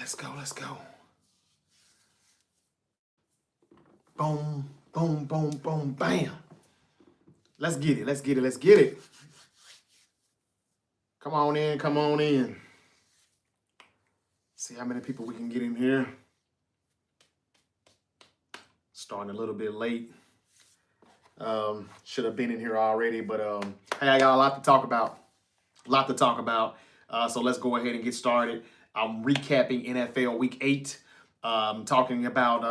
Let's go. Let's go. Boom, boom, boom, boom, bam. Let's get it. Let's get it. Let's get it. Come on in. Come on in. See how many people we can get in here. Starting a little bit late. Should have been in here already, but hey, I got a lot to talk about. So let's go ahead and get started. I'm recapping NFL Week 8, talking about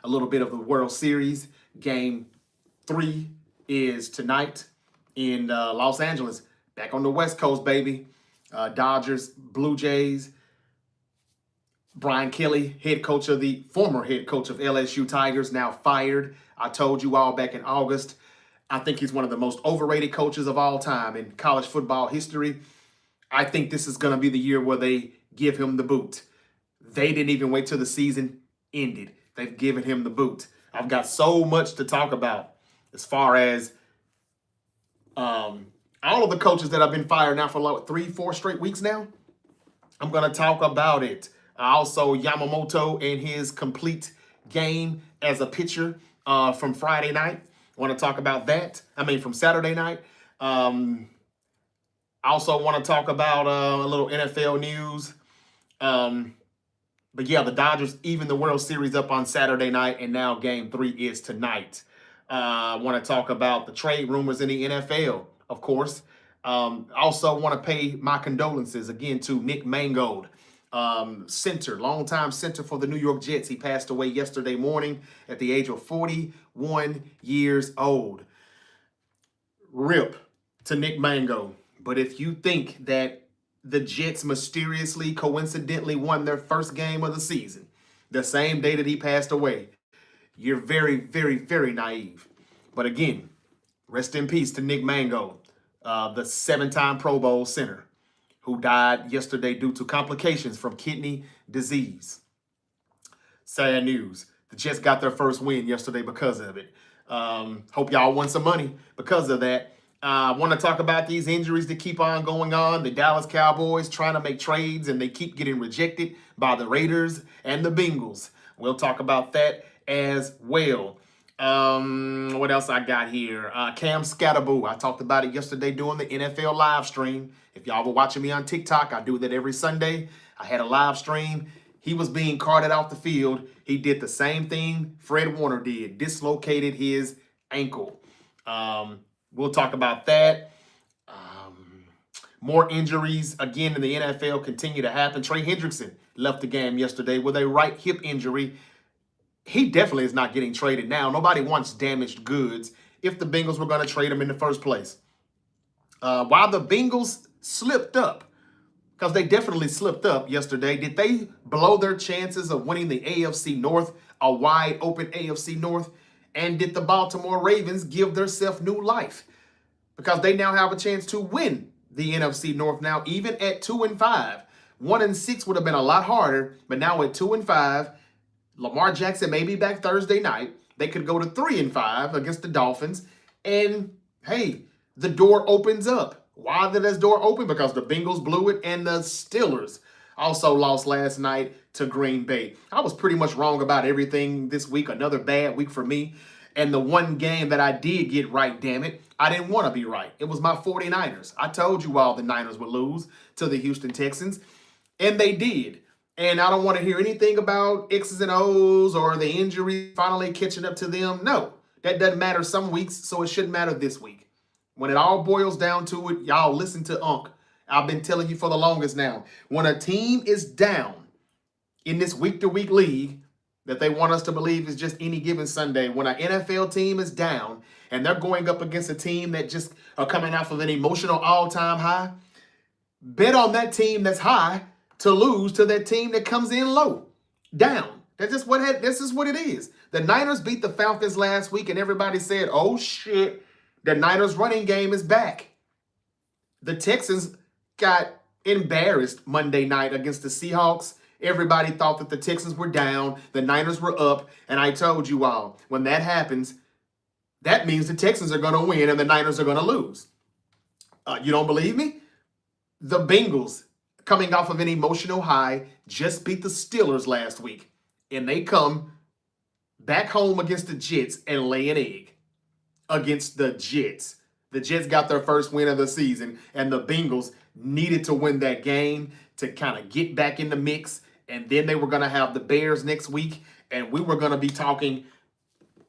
a little bit of the World Series. Game 3 is tonight in Los Angeles. Back on the West Coast, baby. Dodgers, Blue Jays. Brian Kelly, former head coach of LSU Tigers, now fired. I told you all back in August, I think he's one of the most overrated coaches of all time in college football history. I think this is going to be the year where they give him the boot. They didn't even wait till the season ended. They've given him the boot. I've got so much to talk about as far as all of the coaches that have been fired now for like 3-4 straight weeks now. I'm going to talk about it. Also, Yamamoto and his complete game as a pitcher from Friday night. I want to talk about that. From Saturday night. I also want to talk about a little NFL news. But yeah, the Dodgers even the World Series up on Saturday night, and now Game 3 is tonight. I want to talk about the trade rumors in the NFL, of course. Also want to pay my condolences again to Nick Mangold. Longtime center for the New York Jets. He passed away yesterday morning at the age of 41 years old. RIP to Nick Mangold. But if you think that the Jets mysteriously, coincidentally won their first game of the season the same day that he passed away, you're very, very, very naive. But again, rest in peace to Nick Mangold, the 7-time Pro Bowl center, who died yesterday due to complications from kidney disease. Sad news. The Jets got their first win yesterday because of it. Hope y'all won some money because of that. I want to talk about these injuries that keep on going on. The Dallas Cowboys trying to make trades, and they keep getting rejected by the Raiders and the Bengals. We'll talk about that as well. What else I got here? Cam Scatterboo. I talked about it yesterday during the NFL live stream. If y'all were watching me on TikTok, I do that every Sunday. I had a live stream. He was being carted off the field. He did the same thing Fred Warner did, dislocated his ankle. We'll talk about that. More injuries again in the NFL continue to happen. Trey Hendrickson left the game yesterday with a right hip injury. He definitely is not getting traded now. Nobody wants damaged goods if the Bengals were going to trade him in the first place. While the Bengals slipped up, because they definitely slipped up yesterday, did they blow their chances of winning the AFC North, a wide open AFC North? And did the Baltimore Ravens give themselves new life? Because they now have a chance to win the NFC North now, even at 2-5. 1-6 would have been a lot harder, but now at 2-5, Lamar Jackson may be back Thursday night. They could go to 3-5 against the Dolphins. And hey, the door opens up. Why did this door open? Because the Bengals blew it and the Steelers also lost last night to Green Bay. I was pretty much wrong about everything this week. Another bad week for me. And the one game that I did get right, damn it, I didn't want to be right. It was my 49ers. I told you all the Niners would lose to the Houston Texans. And they did. And I don't want to hear anything about X's and O's or the injury finally catching up to them. No, that doesn't matter some weeks, so it shouldn't matter this week. When it all boils down to it, y'all listen to Unc. I've been telling you for the longest now. When a team is down in this week-to-week league that they want us to believe is just any given Sunday, when an NFL team is down and they're going up against a team that just are coming off of an emotional all-time high, bet on that team that's high to lose to that team that comes in low, down. This is what it is. The Niners beat the Falcons last week, and everybody said, oh, shit, the Niners running game is back. The Texans got embarrassed Monday night against the Seahawks. Everybody thought that the Texans were down, the Niners were up, and I told you all, when that happens, that means the Texans are going to win and the Niners are going to lose. You don't believe me? The Bengals, coming off of an emotional high, just beat the Steelers last week, and they come back home against the Jets and lay an egg against the Jets. The Jets got their first win of the season, and the Bengals needed to win that game to kind of get back in the mix. And then they were going to have the Bears next week, and we were going to be talking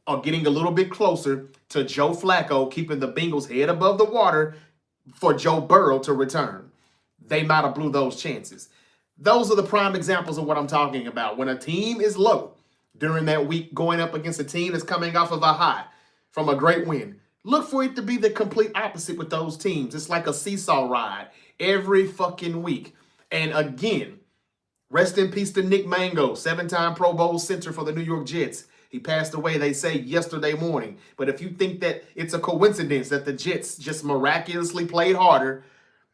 or getting a little bit closer to Joe Flacco keeping the Bengals head above the water for Joe Burrow to return. They might have blew those chances. Those are the prime examples of what I'm talking about. When a team is low during that week going up against a team that's coming off of a high from a great win, look for it to be the complete opposite with those teams. It's like a seesaw ride every fucking week. And again, rest in peace to Nick Mango, 7-time Pro Bowl center for the New York Jets. He passed away, they say, yesterday morning. But if you think that it's a coincidence that the Jets just miraculously played harder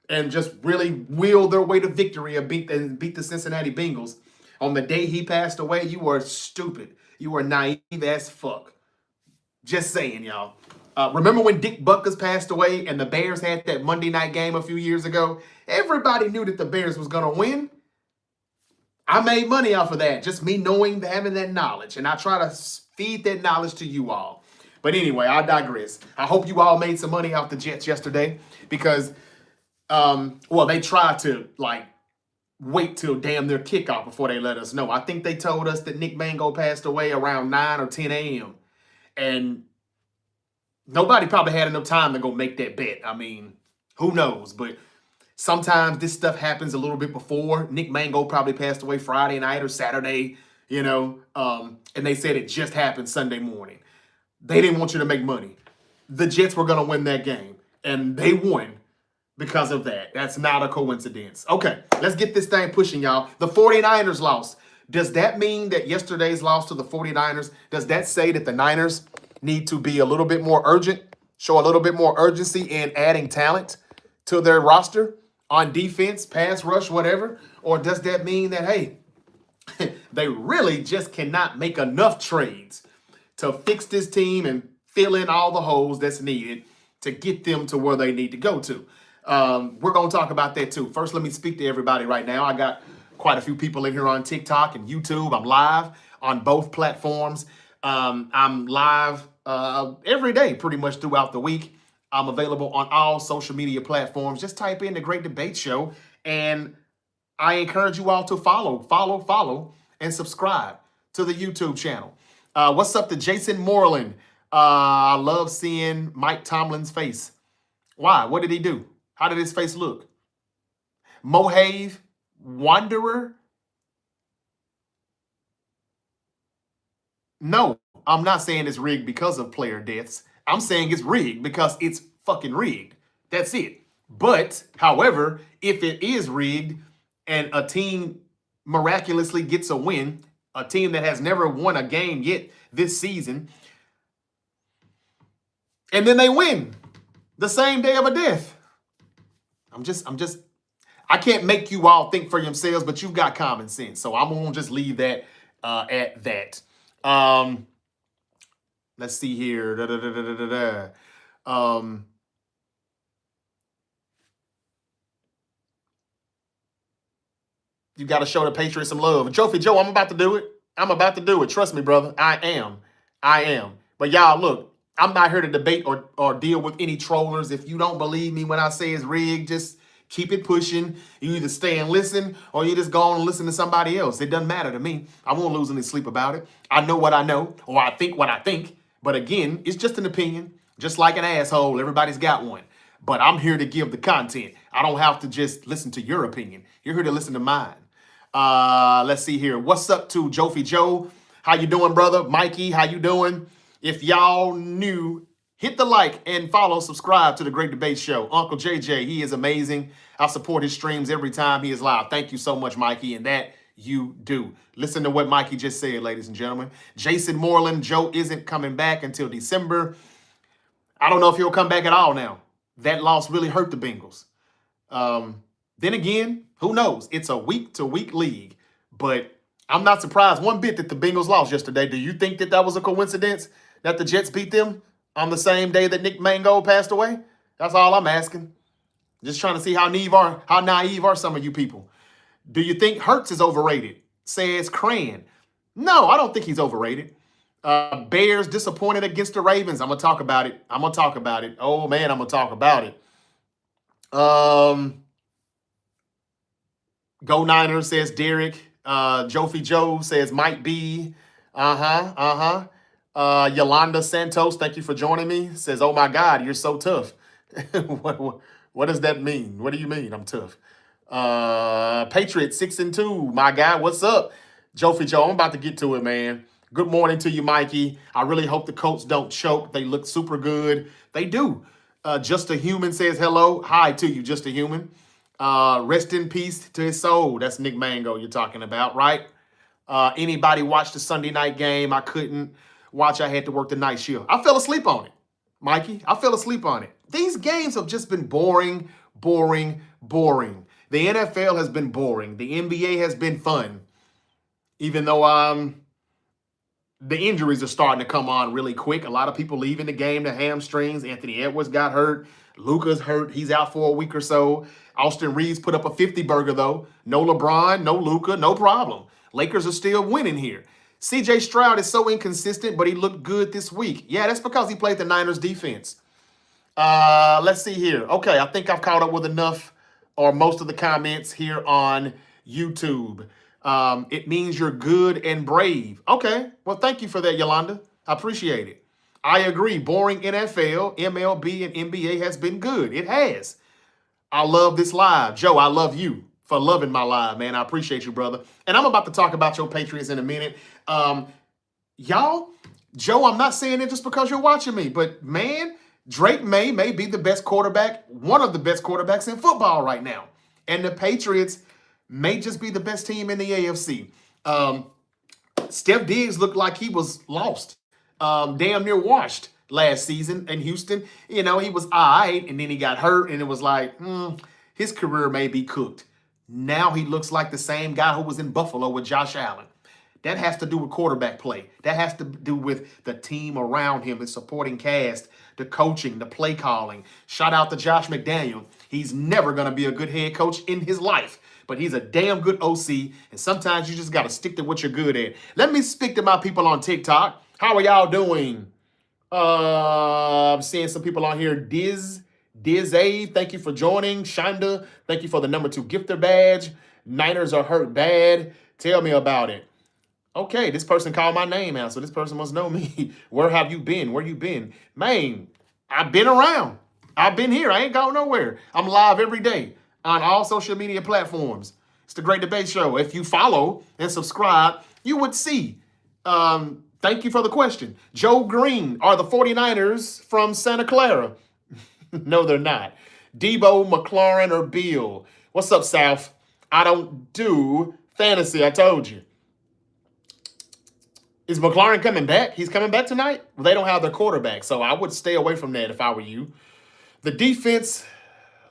and just really willed their way to victory and beat the Cincinnati Bengals on the day he passed away, you are stupid. You are naive as fuck. Just saying, y'all. Remember when Dick Butkus passed away and the Bears had that Monday night game a few years ago? Everybody knew that the Bears was going to win. I made money off of that, just me knowing, having that knowledge. And I try to feed that knowledge to you all. But anyway, I digress. I hope you all made some money off the Jets yesterday because, they tried to, wait till damn their kickoff before they let us know. I think they told us that Nick Mango passed away around 9 or 10 a.m. And nobody probably had enough time to go make that bet. I mean, who knows? But sometimes this stuff happens a little bit before. Nick Mango probably passed away Friday night or Saturday, and they said it just happened Sunday morning. They didn't want you to make money. The Jets were going to win that game, and they won because of that. That's not a coincidence. Okay, let's get this thing pushing, y'all. The 49ers lost. Does that mean that yesterday's loss to the 49ers, does that say that the Niners need to be a little bit more urgent, show a little bit more urgency in adding talent to their roster on defense, pass rush, whatever? Or does that mean that, hey, they really just cannot make enough trades to fix this team and fill in all the holes that's needed to get them to where they need to go to? We're going to talk about that too. First, let me speak to everybody right now. I got quite a few people in here on TikTok and YouTube. I'm live on both platforms. I'm live every day pretty much throughout the week. I'm available on all social media platforms. Just type in The Great Debate Show, and I encourage you all to follow, and subscribe to the YouTube channel. What's up to Jason Moreland? I love seeing Mike Tomlin's face. Why? What did he do? How did his face look? Mohave Wanderer? No, I'm not saying it's rigged because of player deaths. I'm saying it's rigged because it's fucking rigged. That's it. But, however, if it is rigged and a team miraculously gets a win, a team that has never won a game yet this season, and then they win the same day of a death. I can't make you all think for yourselves, but you've got common sense. So I'm going to just leave that at that. Let's see here. You got to show the Patriots some love. Trophy Joe, I'm about to do it. I'm about to do it. Trust me, brother. I am. But y'all, look, I'm not here to debate or deal with any trollers. If you don't believe me when I say it's rigged, just keep it pushing. You either stay and listen or you just go on and listen to somebody else. It doesn't matter to me. I won't lose any sleep about it. I know what I know, or I think what I think. But again, it's just an opinion, just like an asshole. Everybody's got one. But I'm here to give the content. I don't have to just listen to your opinion. You're here to listen to mine. Let's see here. What's up to Jofi Joe? How you doing, brother? Mikey, how you doing? If y'all new, hit the like and follow, subscribe to The Great Debate Show. Uncle JJ, he is amazing. I support his streams every time he is live. Thank you so much, Mikey, and that you do. Listen to what Mikey just said, ladies and gentlemen. Jason Moreland, Joe isn't coming back until December. I don't know if he'll come back at all now. That loss really hurt the Bengals. Then again, who knows? It's a week-to-week league. But I'm not surprised one bit that the Bengals lost yesterday. Do you think that was a coincidence that the Jets beat them on the same day that Nick Mango passed away? That's all I'm asking. Just trying to see how naive are some of you people. Do you think Hurts is overrated? Says Cran. No, I don't think he's overrated. Bears disappointed against the Ravens. I'm gonna talk about it. Oh man, I'm gonna talk about it. Go Niners, says Derek. Jofi Joe says might be. Yolanda Santos, thank you for joining me. Says, oh my God, you're so tough. what does that mean? What do you mean I'm tough? Patriot 6-2, my guy, what's up? Jofi Joe, I'm about to get to it, man. Good morning to you, Mikey. I really hope the Colts don't choke. They look super good. They do. Just a Human says hello. Hi to you, Just a Human. Rest in peace to his soul. That's Nick Mango you're talking about, right? Anybody watch the Sunday night game? I couldn't watch. I had to work the night shift. I fell asleep on it, Mikey. I fell asleep on it. These games have just been boring. The NFL has been boring. The NBA has been fun. Even though the injuries are starting to come on really quick. A lot of people leaving the game to hamstrings. Anthony Edwards got hurt. Luka's hurt. He's out for a week or so. Austin Reaves put up a 50-burger, though. No LeBron, no Luka, no problem. Lakers are still winning here. CJ Stroud is so inconsistent, but he looked good this week. Yeah, that's because he played the Niners defense. Let's see here. Okay, I think I've caught up with enough or most of the comments here on YouTube. It means you're good and brave. Okay, well, thank you for that, Yolanda. I appreciate it. I agree. Boring NFL, MLB, and NBA has been good. It has. I love this live. Joe, I love you for loving my live, man. I appreciate you, brother. And I'm about to talk about your Patriots in a minute. Y'all, Joe, I'm not saying it just because you're watching me, but man, Drake may be the best quarterback, one of the best quarterbacks in football right now. And the Patriots may just be the best team in the AFC. Steph Diggs looked like he was lost, damn near washed last season in Houston. You know, he was all right, and then he got hurt, and it was like, his career may be cooked. Now he looks like the same guy who was in Buffalo with Josh Allen. That has to do with quarterback play. That has to do with the team around him, the supporting cast, the coaching, the play calling. Shout out to Josh McDaniel. He's never going to be a good head coach in his life, but he's a damn good OC, and sometimes you just got to stick to what you're good at. Let me speak to my people on TikTok. How are y'all doing? I'm seeing some people on here. Diz-A, thank you for joining. Shonda, thank you for the #2 gifter badge. Niners are hurt bad. Tell me about it. Okay, this person called my name out, so this person must know me. Where have you been? Where you been? Man, I've been around. I've been here. I ain't going nowhere. I'm live every day on all social media platforms. It's the Great Debate Show. If you follow and subscribe, you would see. Thank you for the question. Joe Green, are the 49ers from Santa Clara? No, they're not. Debo, McLaurin, or Beal? What's up, South? I don't do fantasy, I told you. Is McLaurin coming back? He's coming back tonight? Well, they don't have their quarterback, so I would stay away from that if I were you. The defense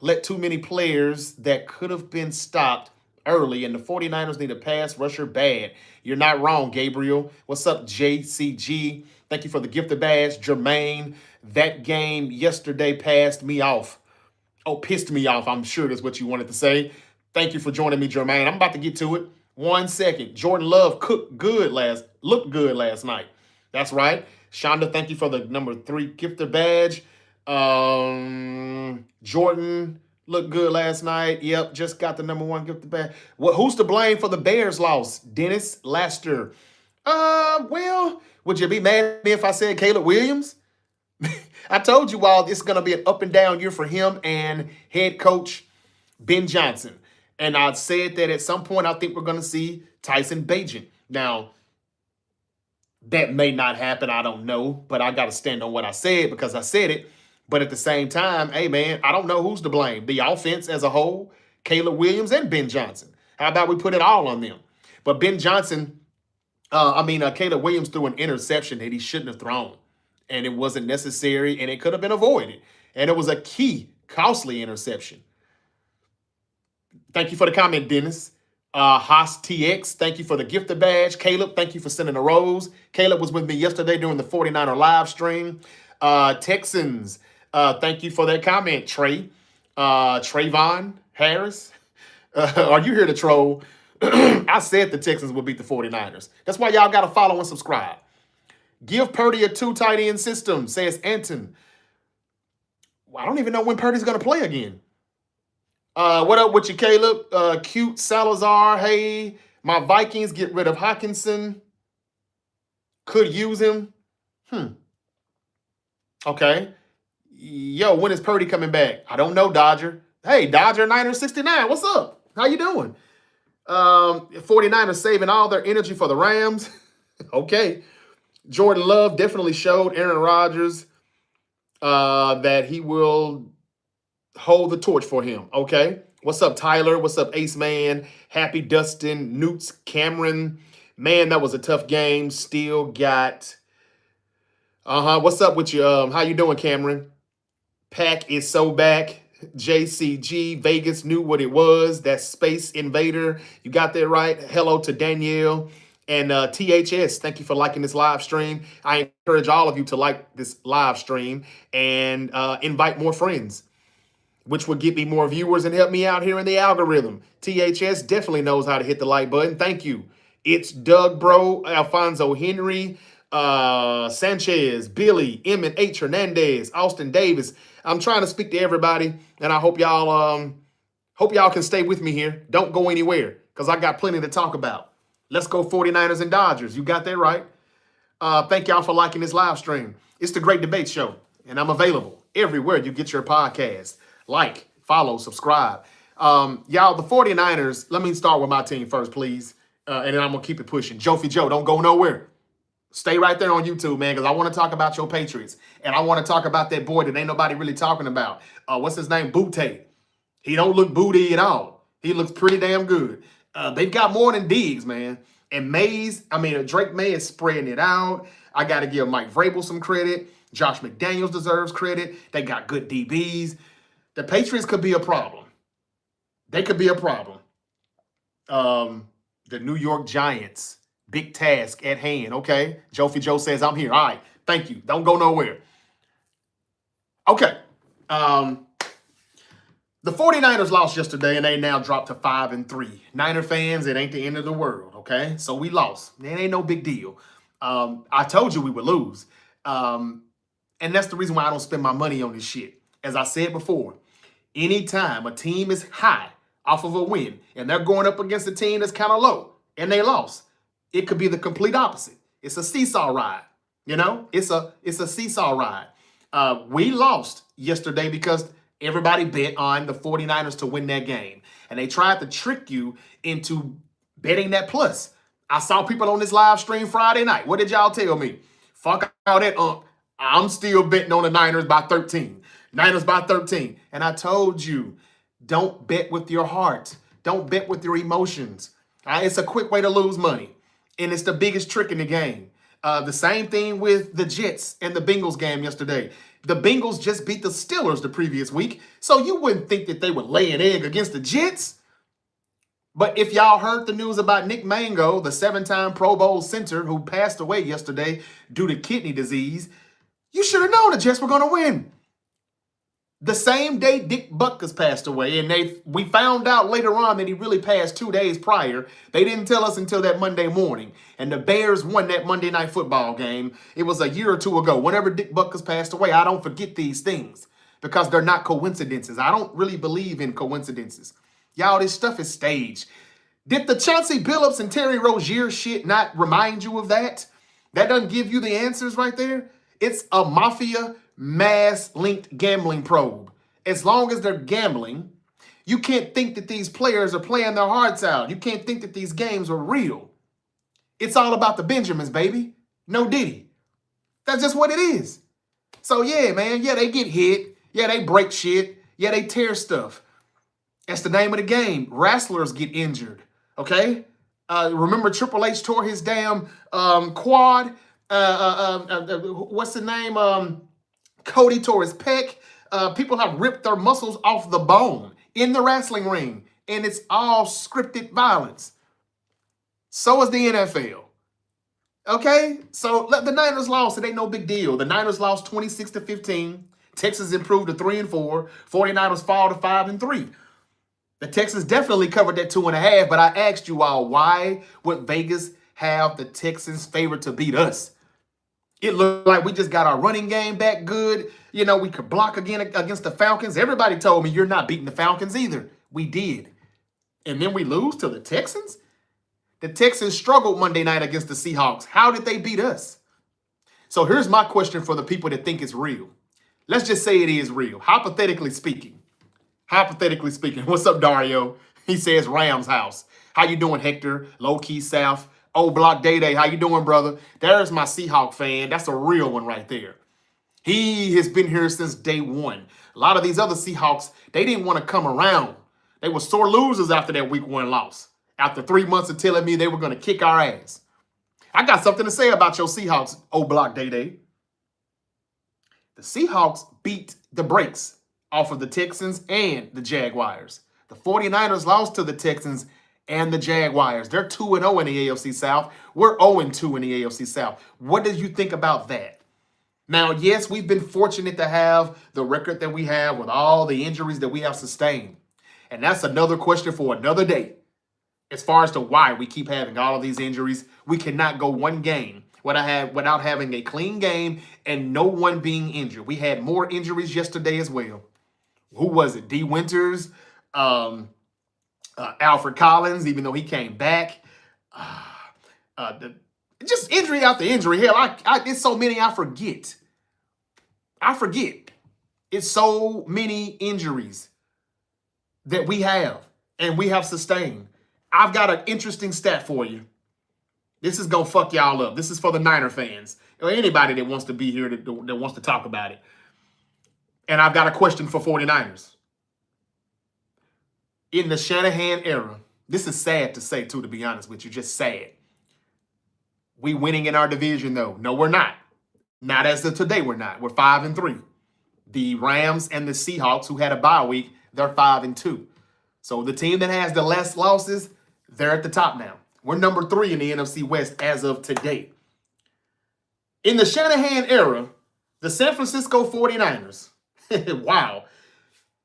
let too many players that could have been stopped early, and the 49ers need a pass rusher bad. You're not wrong, Gabriel. What's up, JCG? Thank you for the gift of badge. Jermaine, that game yesterday passed me off. Oh, pissed me off. I'm sure that's what you wanted to say. Thank you for joining me, Jermaine. I'm about to get to it. 1 second. Jordan Love looked good last night. That's right. Shonda, thank you for the #3 gifter badge. Jordan looked good last night. Yep, just got the #1 gifter badge. Who's to blame for the Bears loss? Dennis Laster. Well, would you be mad at me if I said Caleb Williams? I told you all it's going to be an up and down year for him and head coach Ben Johnson. And I said that at some point I think we're going to see Tyson Bagent. Now, that may not happen. I don't know. But I got to stand on what I said because I said it. But at the same time, hey, man, I don't know who's to blame. The offense as a whole, Caleb Williams and Ben Johnson. How about we put it all on them? But Ben Johnson, Caleb Williams threw an interception that he shouldn't have thrown. And it wasn't necessary, and it could have been avoided. And it was a key, costly interception. Thank you for the comment, Dennis. Haas TX, thank you for the gifter badge. Caleb, thank you for sending a rose. Caleb was with me yesterday during the 49er live stream. Texans, thank you for that comment, Trey. Trayvon Harris. Are you here to troll? I said the Texans would beat the 49ers. That's why y'all got to follow and subscribe. Give Purdy a 2 tight end system, says Anton. I don't even know when Purdy's going to play again. What up with you, Caleb? Cute Salazar. Hey, my Vikings get rid of Hawkinson. Could use him. Okay. Yo, when is Purdy coming back? I don't know, Dodger. Hey, Dodger 969. What's up? How you doing? 49ers saving all their energy for the Rams. Okay. Jordan Love definitely showed Aaron Rodgers that he will hold the torch for him. Okay. What's up, Tyler? What's up, Ace Man? Happy Dustin, Newts, Cameron. Man, that was a tough game. Still got. What's up with you? How you doing, Cameron? Pack is so back. JCG, Vegas knew what it was. That Space Invader. You got that right. Hello to Danielle. And THS, thank you for liking this live stream. I encourage all of you to like this live stream and invite more friends, which would get me more viewers and help me out here in the algorithm. THS definitely knows how to hit the like button. Thank you. It's Doug Bro, Alfonso Henry, Sanchez, Billy, Emmett H. Hernandez, Austin Davis. I'm trying to speak to everybody, and I hope y'all can stay with me here. Don't go anywhere, because I got plenty to talk about. Let's go 49ers and Dodgers. You got that right. Thank y'all for liking this live stream. It's the Great Debate Show, and I'm available everywhere you get your podcast. Like, follow, subscribe. Y'all, the 49ers, let me start with my team first, please. And then I'm going to keep it pushing. Jofi Joe, don't go nowhere. Stay right there on YouTube, man, because I want to talk about your Patriots. And I want to talk about that boy that ain't nobody really talking about. What's his name? Booty. He don't look booty at all. He looks pretty damn good. They've got more than Diggs, man. And Drake May is spreading it out. I got to give Mike Vrabel some credit. Josh McDaniels deserves credit. They got good DBs. The Patriots could be a problem. They could be a problem. The New York Giants, big task at hand. Okay. Jofi Joe says, I'm here. All right. Thank you. Don't go nowhere. Okay. The 49ers lost yesterday, and they now dropped to 5-3. Niner fans, it ain't the end of the world, okay? So we lost. It ain't no big deal. I told you we would lose. And that's the reason why I don't spend my money on this shit. As I said before, anytime a team is high off of a win, and they're going up against a team that's kind of low, and they lost, it could be the complete opposite. It's a seesaw ride. You know? It's a seesaw ride. We lost yesterday because everybody bet on the 49ers to win that game. And they tried to trick you into betting that plus. I saw people on this live stream Friday night. What did y'all tell me? Fuck all that. I'm still betting on the Niners by 13. Niners by 13. And I told you, don't bet with your heart. Don't bet with your emotions. It's a quick way to lose money. And it's the biggest trick in the game. The same thing with the Jets and the Bengals game yesterday. The Bengals just beat the Steelers the previous week, so you wouldn't think that they would lay an egg against the Jets. But if y'all heard the news about Nick Mango, the 7-time Pro Bowl center who passed away yesterday due to kidney disease, you should have known the Jets were going to win. The same day Dick Butkus passed away, and we found out later on that he really passed 2 days prior. They didn't tell us until that Monday morning. And the Bears won that Monday night football game. It was a year or two ago. Whenever Dick Butkus passed away, I don't forget these things because they're not coincidences. I don't really believe in coincidences. Y'all, this stuff is staged. Did the Chauncey Billups and Terry Rozier shit not remind you of that? That doesn't give you the answers right there. It's a mafia mass-linked gambling probe. As long as they're gambling, you can't think that these players are playing their hearts out. You can't think that these games are real. It's all about the Benjamins, baby. No Diddy. That's just what it is. So yeah, man. Yeah, they get hit. Yeah, they break shit. Yeah, they tear stuff. That's the name of the game. Wrestlers get injured. Okay? Remember Triple H tore his damn quad? What's the name? Cody tore his pec. People have ripped their muscles off the bone in the wrestling ring. And it's all scripted violence. So is the NFL. Okay? So the Niners lost. It ain't no big deal. The Niners lost 26-15. Texans improved to 3-4. 49ers fall to 5-3. The Texans definitely covered that 2.5, but I asked you all, why would Vegas have the Texans favored to beat us? It looked like we just got our running game back good. You know, we could block again against the Falcons. Everybody told me you're not beating the Falcons either. We did. And then we lose to the Texans? The Texans struggled Monday night against the Seahawks. How did they beat us? So here's my question for the people that think it's real. Let's just say it is real, hypothetically speaking. Hypothetically speaking. What's up, Dario? He says Rams house. How you doing, Hector? Low-key South. Old Block Day. How you doing, brother? There's my Seahawk fan. That's a real one right there. He has been here since day one. A lot of these other Seahawks, they didn't want to come around. They were sore losers after that week 1 loss. After 3 months of telling me they were going to kick our ass. I got something to say about your Seahawks, Old Block Day. The Seahawks beat the brakes off of the Texans and the Jaguars. The 49ers lost to the Texans and the Jaguars. They're 2-0 in the AFC South. We're 0-2 in the AFC South. What do you think about that? Now, yes, we've been fortunate to have the record that we have with all the injuries that we have sustained. And that's another question for another day. As far as to why we keep having all of these injuries, we cannot go one game without having a clean game and no one being injured. We had more injuries yesterday as well. Who was it? D. Winters, Alfred Collins, even though he came back. Just injury after injury. Hell, it's so many I forget. It's so many injuries that we have and we have sustained. I've got an interesting stat for you. This is going to fuck y'all up. This is for the Niner fans or anybody that wants to be here that wants to talk about it. And I've got a question for 49ers. In the Shanahan era, this is sad to say too, to be honest with you, just sad. We winning in our division though. No, we're not. Not as of today, we're not. We're 5-3. The Rams and the Seahawks, who had a bye week, they're 5-2. So the team that has the less losses, they're at the top now. We're number 3 in the NFC West as of today. In the Shanahan era, the San Francisco 49ers, wow,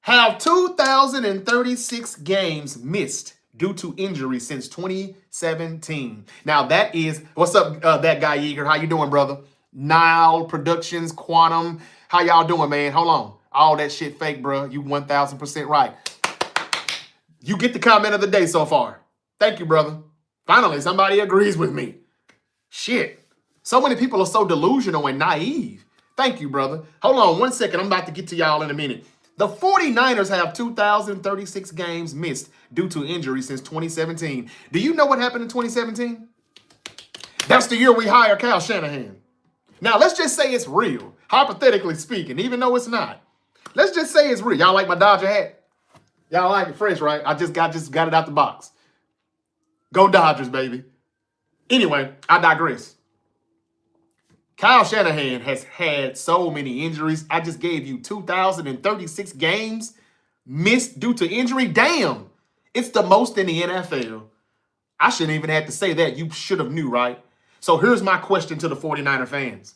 have 2,036 games missed due to injury since 2017. Now that is, what's up, that guy Yeager? How you doing, brother? Nile Productions, Quantum. How y'all doing, man? Hold on. All that shit fake, bro. You 1,000% right. You get the comment of the day so far. Thank you, brother. Finally, somebody agrees with me. Shit. So many people are so delusional and naive. Thank you, brother. Hold on 1 second. I'm about to get to y'all in a minute. The 49ers have 2,036 games missed due to injury since 2017. Do you know what happened in 2017? That's the year we hired Kyle Shanahan. Now, let's just say it's real, hypothetically speaking, even though it's not. Let's just say it's real. Y'all like my Dodger hat? Y'all like it fresh, right? I just got it out the box. Go Dodgers, baby. Anyway, I digress. Kyle Shanahan has had so many injuries. I just gave you 2,036 games missed due to injury. Damn, it's the most in the NFL. I shouldn't even have to say that. You should have knew, right? So here's my question to the 49er fans.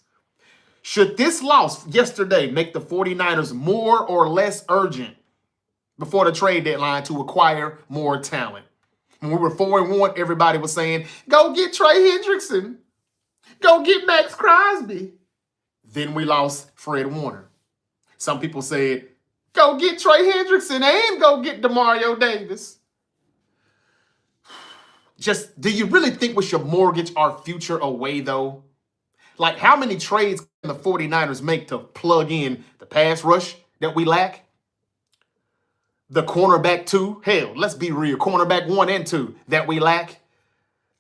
Should this loss yesterday make the 49ers more or less urgent before the trade deadline to acquire more talent? When we were 4-1, everybody was saying, go get Trey Hendrickson. Go get Max Crosby. Then we lost Fred Warner. Some people said, go get Trey Hendrickson and go get DeMario Davis. Just, do you really think we should mortgage our future away, though? Like, how many trades can the 49ers make to plug in the pass rush that we lack? The cornerback 2, hell, let's be real, cornerback 1 and 2 that we lack.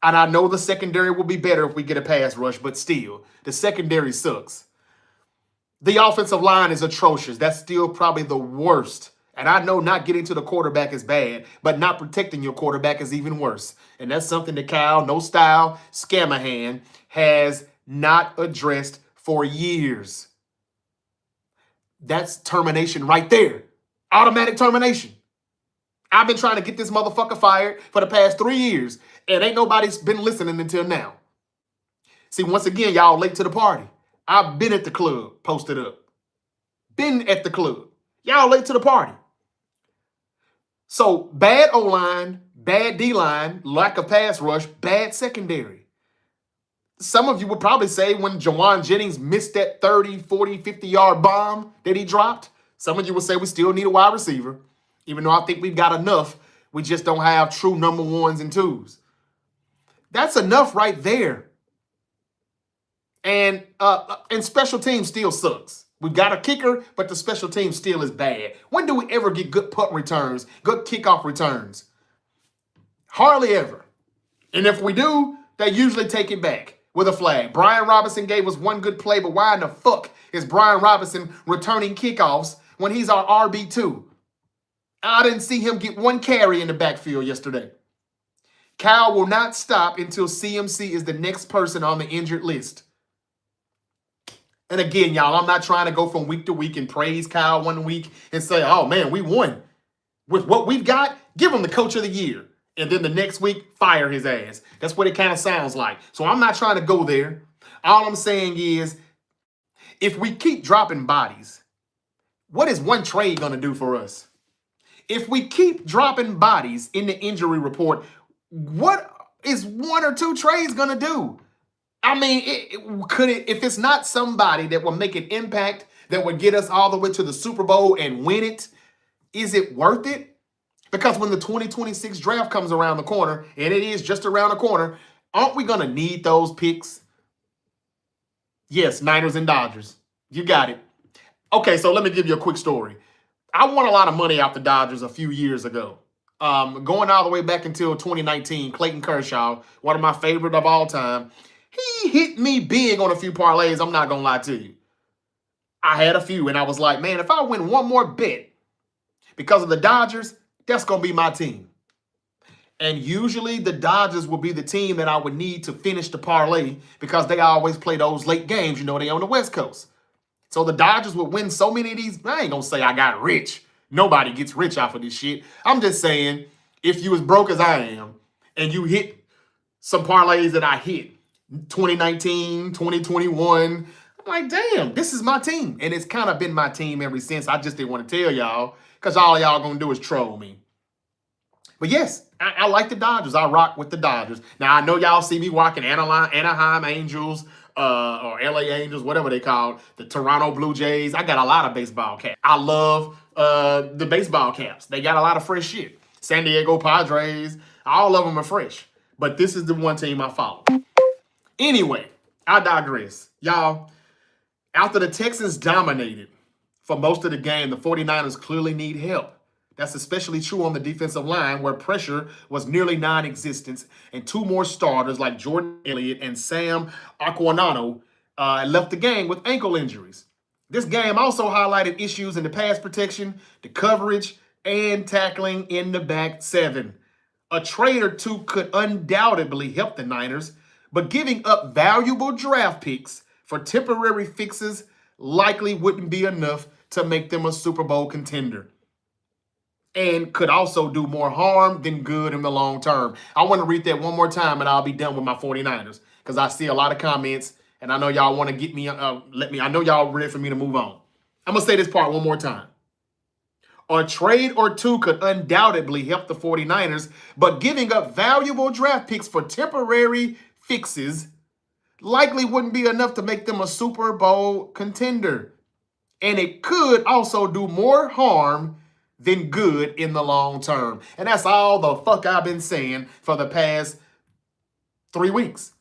And I know the secondary will be better if we get a pass rush, but still, the secondary sucks. The offensive line is atrocious. That's still probably the worst. And I know not getting to the quarterback is bad, but not protecting your quarterback is even worse. And that's something that Kyle, no style, Scamahan has not addressed for years. That's termination right there. Automatic termination. I've been trying to get this motherfucker fired for the past 3 years, and ain't nobody's been listening until now. See, once again, y'all late to the party. I've been at the club, posted up. been at the club. Y'all late to the party. So bad O-line, bad D-line, lack of pass rush, bad secondary. Some of you would probably say when Jawan Jennings missed that 30, 40, 50-yard bomb that he dropped, some of you would say we still need a wide receiver, even though I think we've got enough. We just don't have true number ones and twos. That's enough right there. And special team still sucks. We've got a kicker, but the special team still is bad. When do we ever get good punt returns, good kickoff returns? Hardly ever. And if we do, they usually take it back with a flag. Brian Robinson gave us one good play, but why in the fuck is Brian Robinson returning kickoffs when he's our RB2? I didn't see him get one carry in the backfield yesterday. Kyle will not stop until CMC is the next person on the injured list. And again, y'all, I'm not trying to go from week to week and praise Kyle one week and say, oh, man, we won. With what we've got, give him the coach of the year. And then the next week, fire his ass. That's what it kind of sounds like. So I'm not trying to go there. All I'm saying is, if we keep dropping bodies, what is one trade going to do for us? If we keep dropping bodies in the injury report, what is one or two trades going to do? I mean, if it's not somebody that will make an impact, that would get us all the way to the Super Bowl and win it, is it worth it? Because when the 2026 draft comes around the corner, and it is just around the corner, aren't we going to need those picks? Yes, Niners and Dodgers. You got it. Okay, so let me give you a quick story. I won a lot of money off the Dodgers a few years ago. Going all the way back until 2019, Clayton Kershaw, one of my favorite of all time, he hit me big on a few parlays, I'm not going to lie to you. I had a few, and I was like, man, if I win one more bet because of the Dodgers, that's going to be my team. And usually the Dodgers will be the team that I would need to finish the parlay because they always play those late games. You know, they on the West Coast. So the Dodgers would win so many of these. I ain't going to say I got rich. Nobody gets rich off of this shit. I'm just saying, if you as broke as I am and you hit some parlays that I hit, 2019, 2021, I'm like, damn, this is my team. And it's kind of been my team ever since. I just didn't want to tell y'all because all y'all going to do is troll me. But yes, I like the Dodgers. I rock with the Dodgers. Now, I know y'all see me rocking Anaheim Angels or LA Angels, whatever they call the Toronto Blue Jays. I got a lot of baseball caps. I love the baseball caps. They got a lot of fresh shit. San Diego Padres, all of them are fresh. But this is the one team I follow. Anyway, I digress. Y'all, after the Texans dominated for most of the game, the 49ers clearly need help. That's especially true on the defensive line, where pressure was nearly non-existent, and two more starters like Jordan Elliott and Sam Aquilano left the game with ankle injuries. This game also highlighted issues in the pass protection, the coverage, and tackling in the back seven. A trade or two could undoubtedly help the Niners, but giving up valuable draft picks for temporary fixes likely wouldn't be enough to make them a Super Bowl contender, and could also do more harm than good in the long term. I want to read that one more time, and I'll be done with my 49ers, because I see a lot of comments, and I know y'all want to get me, I know y'all ready for me to move on. I'm going to say this part one more time. A trade or two could undoubtedly help the 49ers, but giving up valuable draft picks for temporary fixes likely wouldn't be enough to make them a Super Bowl contender. And it could also do more harm than good in the long term. And that's all the fuck I've been saying for the past 3 weeks.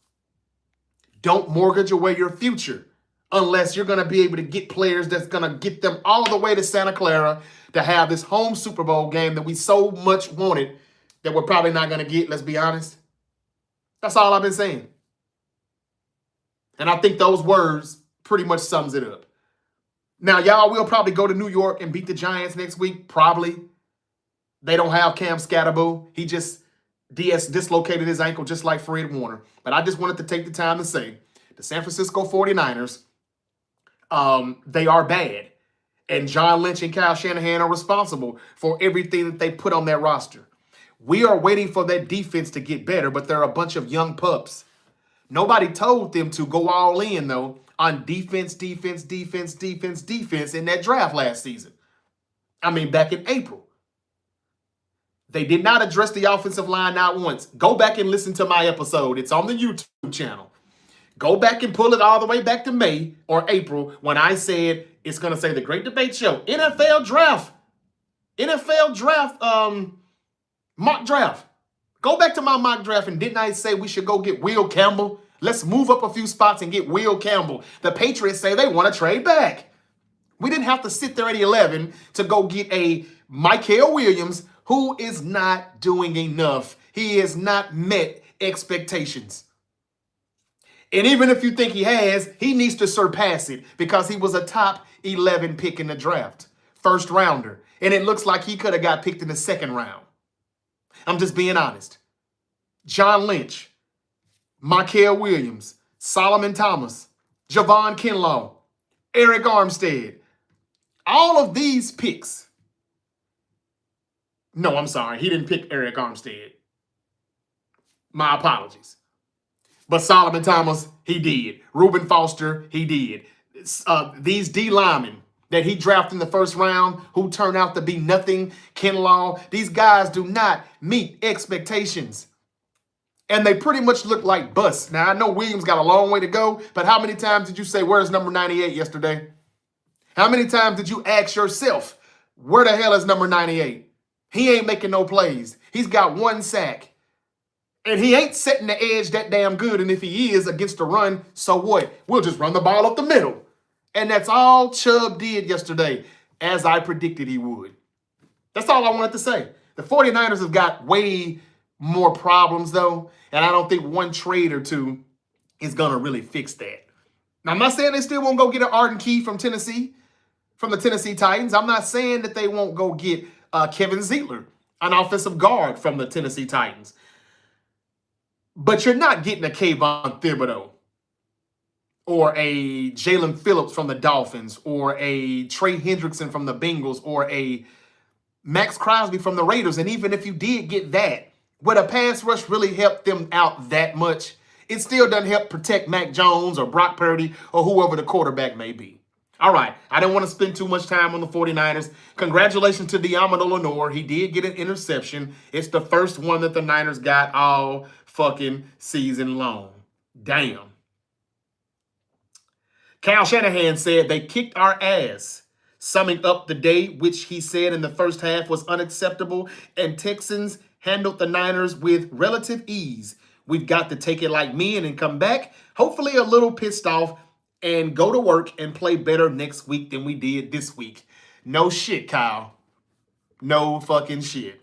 Don't mortgage away your future unless you're going to be able to get players that's going to get them all the way to Santa Clara to have this home Super Bowl game that we so much wanted that we're probably not going to get, let's be honest. That's all I've been saying. And I think those words pretty much sums it up. Now, y'all will probably go to New York and beat the Giants next week. Probably. They don't have Cam Scatterbo. He just dislocated his ankle just like Fred Warner. But I just wanted to take the time to say the San Francisco 49ers, they are bad. And John Lynch and Kyle Shanahan are responsible for everything that they put on their roster. We are waiting for that defense to get better, but they're a bunch of young pups. Nobody told them to go all in, though, on defense in that draft last season. I mean, back in April. They did not address the offensive line not once. Go back and listen to my episode. It's on the YouTube channel. Go back and pull it all the way back to May or April when I said it's going to say the Great Debate Show. NFL draft, mock draft. Go back to my mock draft, and didn't I say we should go get Will Campbell? Let's move up a few spots and get Will Campbell. The Patriots say they want to trade back. We didn't have to sit there at 11 to go get a Mykel Williams who is not doing enough. He has not met expectations. And even if you think he has, he needs to surpass it because he was a top 11 pick in the draft, first rounder. And it looks like he could have got picked in the second round. I'm just being honest. John Lynch, Mykel Williams, Solomon Thomas, Javon Kinlaw, Eric Armstead. All of these picks. No, I'm sorry. He didn't pick Eric Armstead. My apologies. But Solomon Thomas, he did. Reuben Foster, he did. These D linemen that he drafted in the first round who turned out to be nothing, Kinlaw, these guys do not meet expectations. And they pretty much look like busts. Now, I know Williams got a long way to go, but how many times did you say, where's number 98 yesterday? How many times did you ask yourself, where the hell is number 98? He ain't making no plays. He's got one sack. And he ain't setting the edge that damn good. And if he is against the run, so what? We'll just run the ball up the middle. And that's all Chubb did yesterday, as I predicted he would. That's all I wanted to say. The 49ers have got way more problems, though. And I don't think one trade or two is going to really fix that. Now, I'm not saying they still won't go get an Arden Key from Tennessee, from the Tennessee Titans. I'm not saying that they won't go get Kevin Zeitler, an offensive guard from the Tennessee Titans. But you're not getting a Kayvon Thibodeau or a Jalen Phillips from the Dolphins or a Trey Hendrickson from the Bengals or a Max Crosby from the Raiders. And even if you did get that, would a pass rush really help them out that much? It still doesn't help protect Mac Jones or Brock Purdy or whoever the quarterback may be. All right, I don't want to spend too much time on the 49ers. Congratulations to Diamond Lenore. He did get an interception. It's the first one that the Niners got all fucking season long. Damn. Kyle Shanahan said they kicked our ass, summing up the day, which he said in the first half was unacceptable, and Texans handled the Niners with relative ease. We've got to take it like men and come back, hopefully a little pissed off, and go to work and play better next week than we did this week. No shit, Kyle. No fucking shit.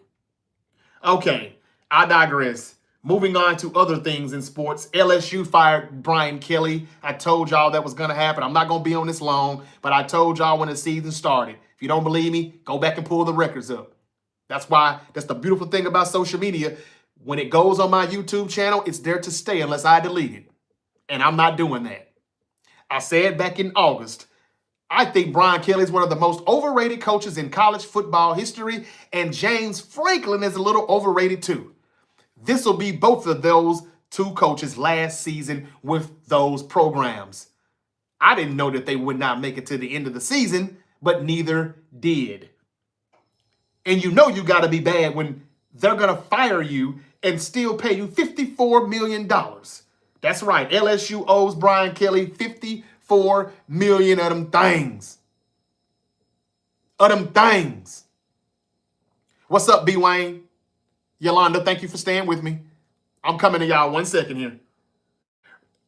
Okay, I digress. Moving on to other things in sports. LSU fired Brian Kelly. I told y'all that was going to happen. I'm not going to be on this long, but I told y'all when the season started. If you don't believe me, go back and pull the records up. That's the beautiful thing about social media. When it goes on my YouTube channel, it's there to stay unless I delete it. And I'm not doing that. I said back in August, I think Brian Kelly is one of the most overrated coaches in college football history, and James Franklin is a little overrated too. This will be both of those two coaches last season with those programs. I didn't know that they would not make it to the end of the season, but neither did. And you know you got to be bad when they're going to fire you and still pay you $54 million. That's right. LSU owes Brian Kelly $54 million of them things. What's up, B. Wayne? Yolanda, thank you for staying with me. I'm coming to y'all 1 second here.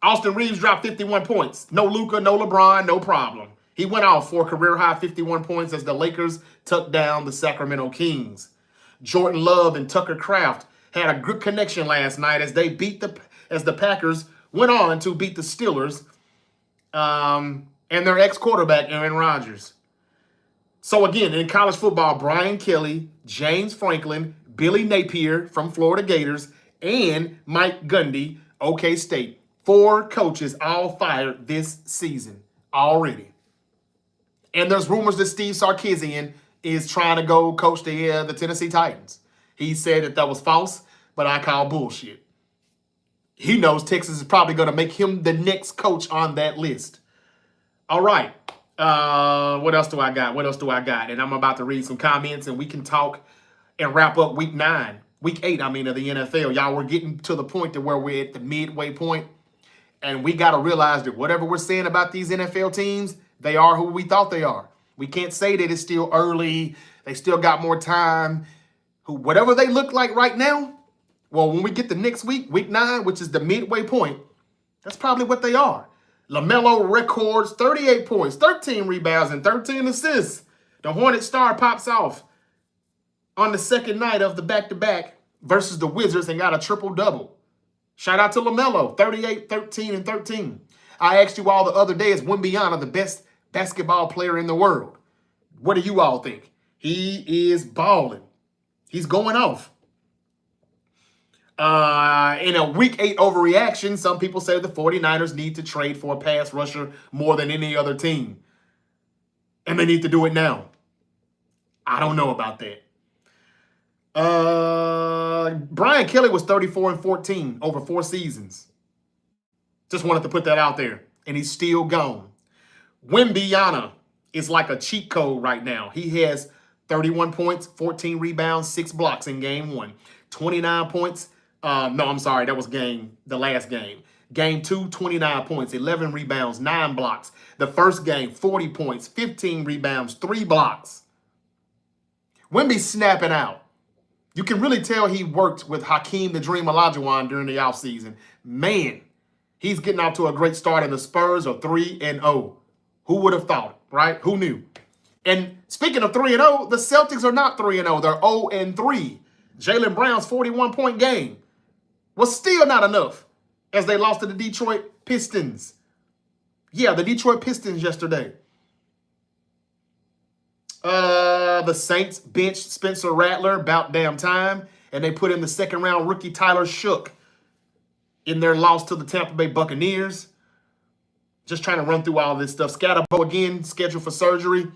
Austin Reaves dropped 51 points. No Luka, no LeBron, no problem. He went off for a career-high 51 points as the Lakers took down the Sacramento Kings. Jordan Love and Tucker Kraft had a good connection last night as the Packers went on to beat the Steelers and their ex-quarterback, Aaron Rodgers. So again, in college football, Brian Kelly, James Franklin, Billy Napier from Florida Gators, and Mike Gundy, OK State. 4 coaches all fired this season already. And there's rumors that Steve Sarkisian is trying to go coach the Tennessee Titans. He said that was false, but I call bullshit. He knows Texas is probably going to make him the next coach on that list. All right. What else do I got? What else do I got? And I'm about to read some comments and we can talk and wrap up week 8, I mean, of the NFL. Y'all, we're getting to the point to where we're at the midway point, and we got to realize that whatever we're saying about these NFL teams, they are who we thought they are. We can't say that it's still early. They still got more time. Whatever they look like right now, well, when we get to next week 9, which is the midway point, that's probably what they are. LaMelo records 38 points, 13 rebounds, and 13 assists. The Hornet star pops off on the second night of the back-to-back versus the Wizards and got a triple-double. Shout out to LaMelo, 38, 13, and 13. I asked you all the other day, is Wembanyama the best basketball player in the world? What do you all think? He is balling. He's going off. In a week 8 overreaction, some people say the 49ers need to trade for a pass rusher more than any other team. And they need to do it now. I don't know about that. Brian Kelly was 34 and 14 over 4 seasons. Just wanted to put that out there. And he's still gone. Wembanyama is like a cheat code right now. He has 31 points, 14 rebounds, 6 blocks in game 1. 29 points. No, I'm sorry. That was the last game. Game 2, 29 points, 11 rebounds, 9 blocks. The first game, 40 points, 15 rebounds, 3 blocks. Wemby snapping out. You can really tell he worked with Hakeem the Dream Olajuwon during the offseason. Man, he's getting off to a great start, and the Spurs are 3-0. Who would have thought, right? Who knew? And speaking of 3-0, the Celtics are not 3-0. They're 0-3. Jaylen Brown's 41-point game was still not enough as they lost to the Detroit Pistons. Yeah, the Detroit Pistons yesterday. The Saints benched Spencer Rattler about damn time, and they put in the second-round rookie Tyler Shook in their loss to the Tampa Bay Buccaneers. Just trying to run through all this stuff. Scatterbo again, scheduled for surgery.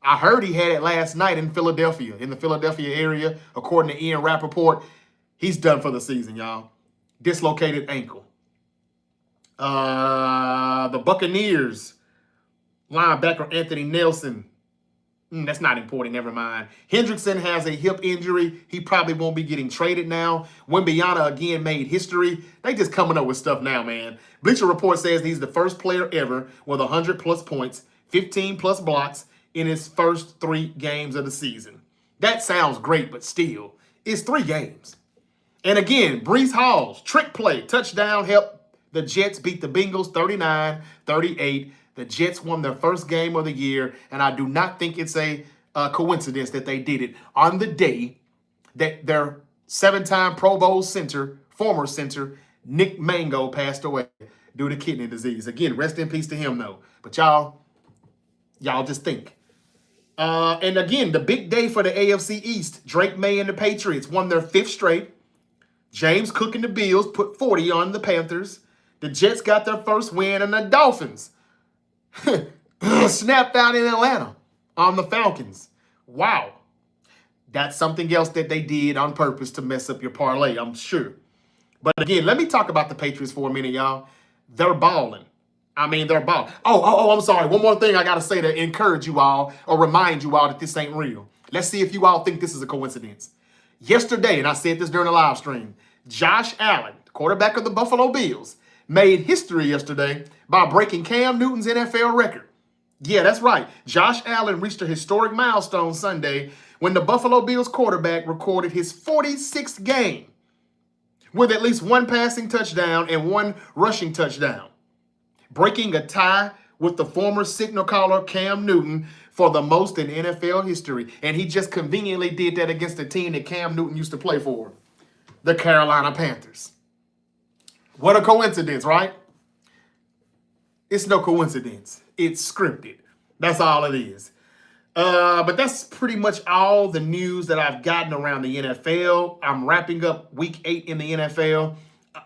I heard he had it last night in Philadelphia, in the Philadelphia area, according to Ian Rappaport. He's done for the season, y'all. Dislocated ankle. The Buccaneers linebacker Anthony Nelson. That's not important. Never mind. Hendrickson has a hip injury. He probably won't be getting traded now. Wembanyama again made history. They just coming up with stuff now, man. Bleacher Report says he's the first player ever with 100-plus points, 15-plus blocks in his first 3 games of the season. That sounds great, but still, it's 3 games. And again, Breece Hall's trick play, touchdown, helped the Jets beat the Bengals 39-38. The Jets won their first game of the year, and I do not think it's a coincidence that they did it on the day that their 7-time Pro Bowl center, former center, Nick Mango, passed away due to kidney disease. Again, rest in peace to him, though. But y'all just think. And again, the big day for the AFC East. Drake May and the Patriots won their 5th straight. James Cook and the Bills put 40 on the Panthers. The Jets got their first win, and the Dolphins snapped out in Atlanta on the Falcons. Wow. That's something else that they did on purpose to mess up your parlay, I'm sure. But again, let me talk about the Patriots for a minute, y'all. They're balling. I mean, they're balling. Oh, I'm sorry. One more thing I got to say to encourage you all or remind you all that this ain't real. Let's see if you all think this is a coincidence. Yesterday, and I said this during the live stream, Josh Allen, quarterback of the Buffalo Bills, made history yesterday by breaking Cam Newton's NFL record. Yeah, that's right. Josh Allen reached a historic milestone Sunday when the Buffalo Bills quarterback recorded his 46th game with at least 1 passing touchdown and 1 rushing touchdown, breaking a tie with the former signal caller Cam Newton for the most in NFL history. And he just conveniently did that against the team that Cam Newton used to play for, the Carolina Panthers. What a coincidence, right? It's no coincidence. It's scripted. That's all it is. But that's pretty much all the news that I've gotten around the NFL. I'm wrapping up week 8 in the NFL.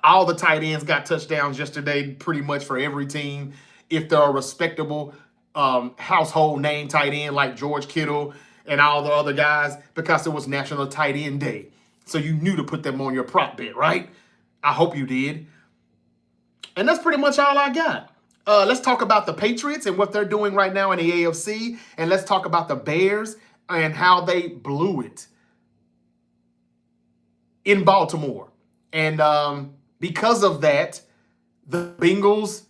All the tight ends got touchdowns yesterday, pretty much for every team. If they're a respectable household name tight end like George Kittle and all the other guys, because it was National Tight End Day. So you knew to put them on your prop bet, right? I hope you did. And that's pretty much all I got. Let's talk about the Patriots and what they're doing right now in the AFC. And let's talk about the Bears and how they blew it in Baltimore. And because of that, the Bengals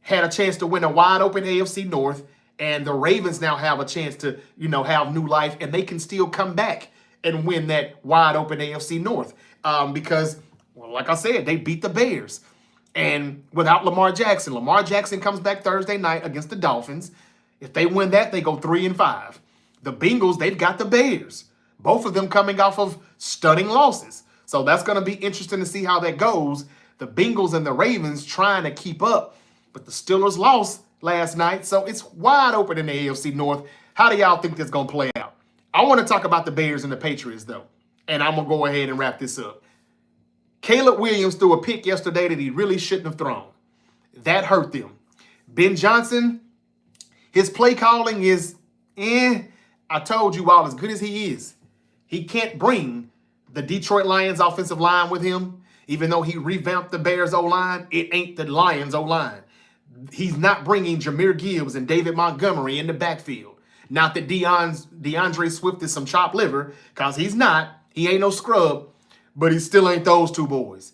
had a chance to win a wide open AFC North. And the Ravens now have a chance to, have new life. And they can still come back and win that wide open AFC North. Because, well, like I said, they beat the Bears. And without Lamar Jackson comes back Thursday night against the Dolphins. If they win that, they go 3-5. The Bengals, they've got the Bears. Both of them coming off of stunning losses. So that's going to be interesting to see how that goes. The Bengals and the Ravens trying to keep up. But the Steelers lost last night. So it's wide open in the AFC North. How do y'all think this is going to play out? I want to talk about the Bears and the Patriots, though. And I'm going to go ahead and wrap this up. Caleb Williams threw a pick yesterday that he really shouldn't have thrown. That hurt them. Ben Johnson, his play calling is, I told you all, as good as he is, he can't bring the Detroit Lions offensive line with him. Even though he revamped the Bears O-line, it ain't the Lions O-line. He's not bringing Jahmyr Gibbs and David Montgomery in the backfield. Not that DeAndre Swift is some chopped liver, because he's not. He ain't no scrub. But he still ain't those two boys.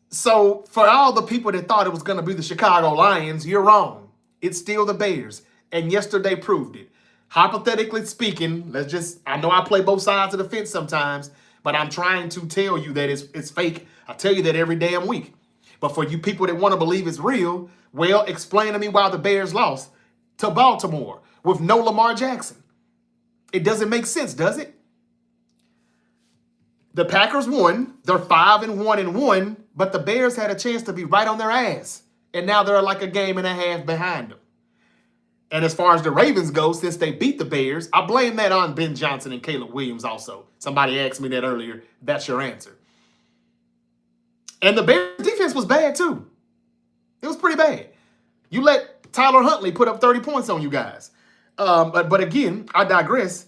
So for all the people that thought it was going to be the Chicago Lions, you're wrong. It's still the Bears. And yesterday proved it. Hypothetically speaking, I know I play both sides of the fence sometimes, but I'm trying to tell you that it's fake. I tell you that every damn week. But for you people that want to believe it's real, well, explain to me why the Bears lost to Baltimore with no Lamar Jackson. It doesn't make sense, does it? The Packers won. They're 5-1-1, but the Bears had a chance to be right on their ass. And now they're like a game and a half behind them. And as far as the Ravens go, since they beat the Bears, I blame that on Ben Johnson and Caleb Williams also. Somebody asked me that earlier. That's your answer. And the Bears defense was bad too. It was pretty bad. You let Tyler Huntley put up 30 points on you guys. But again, I digress.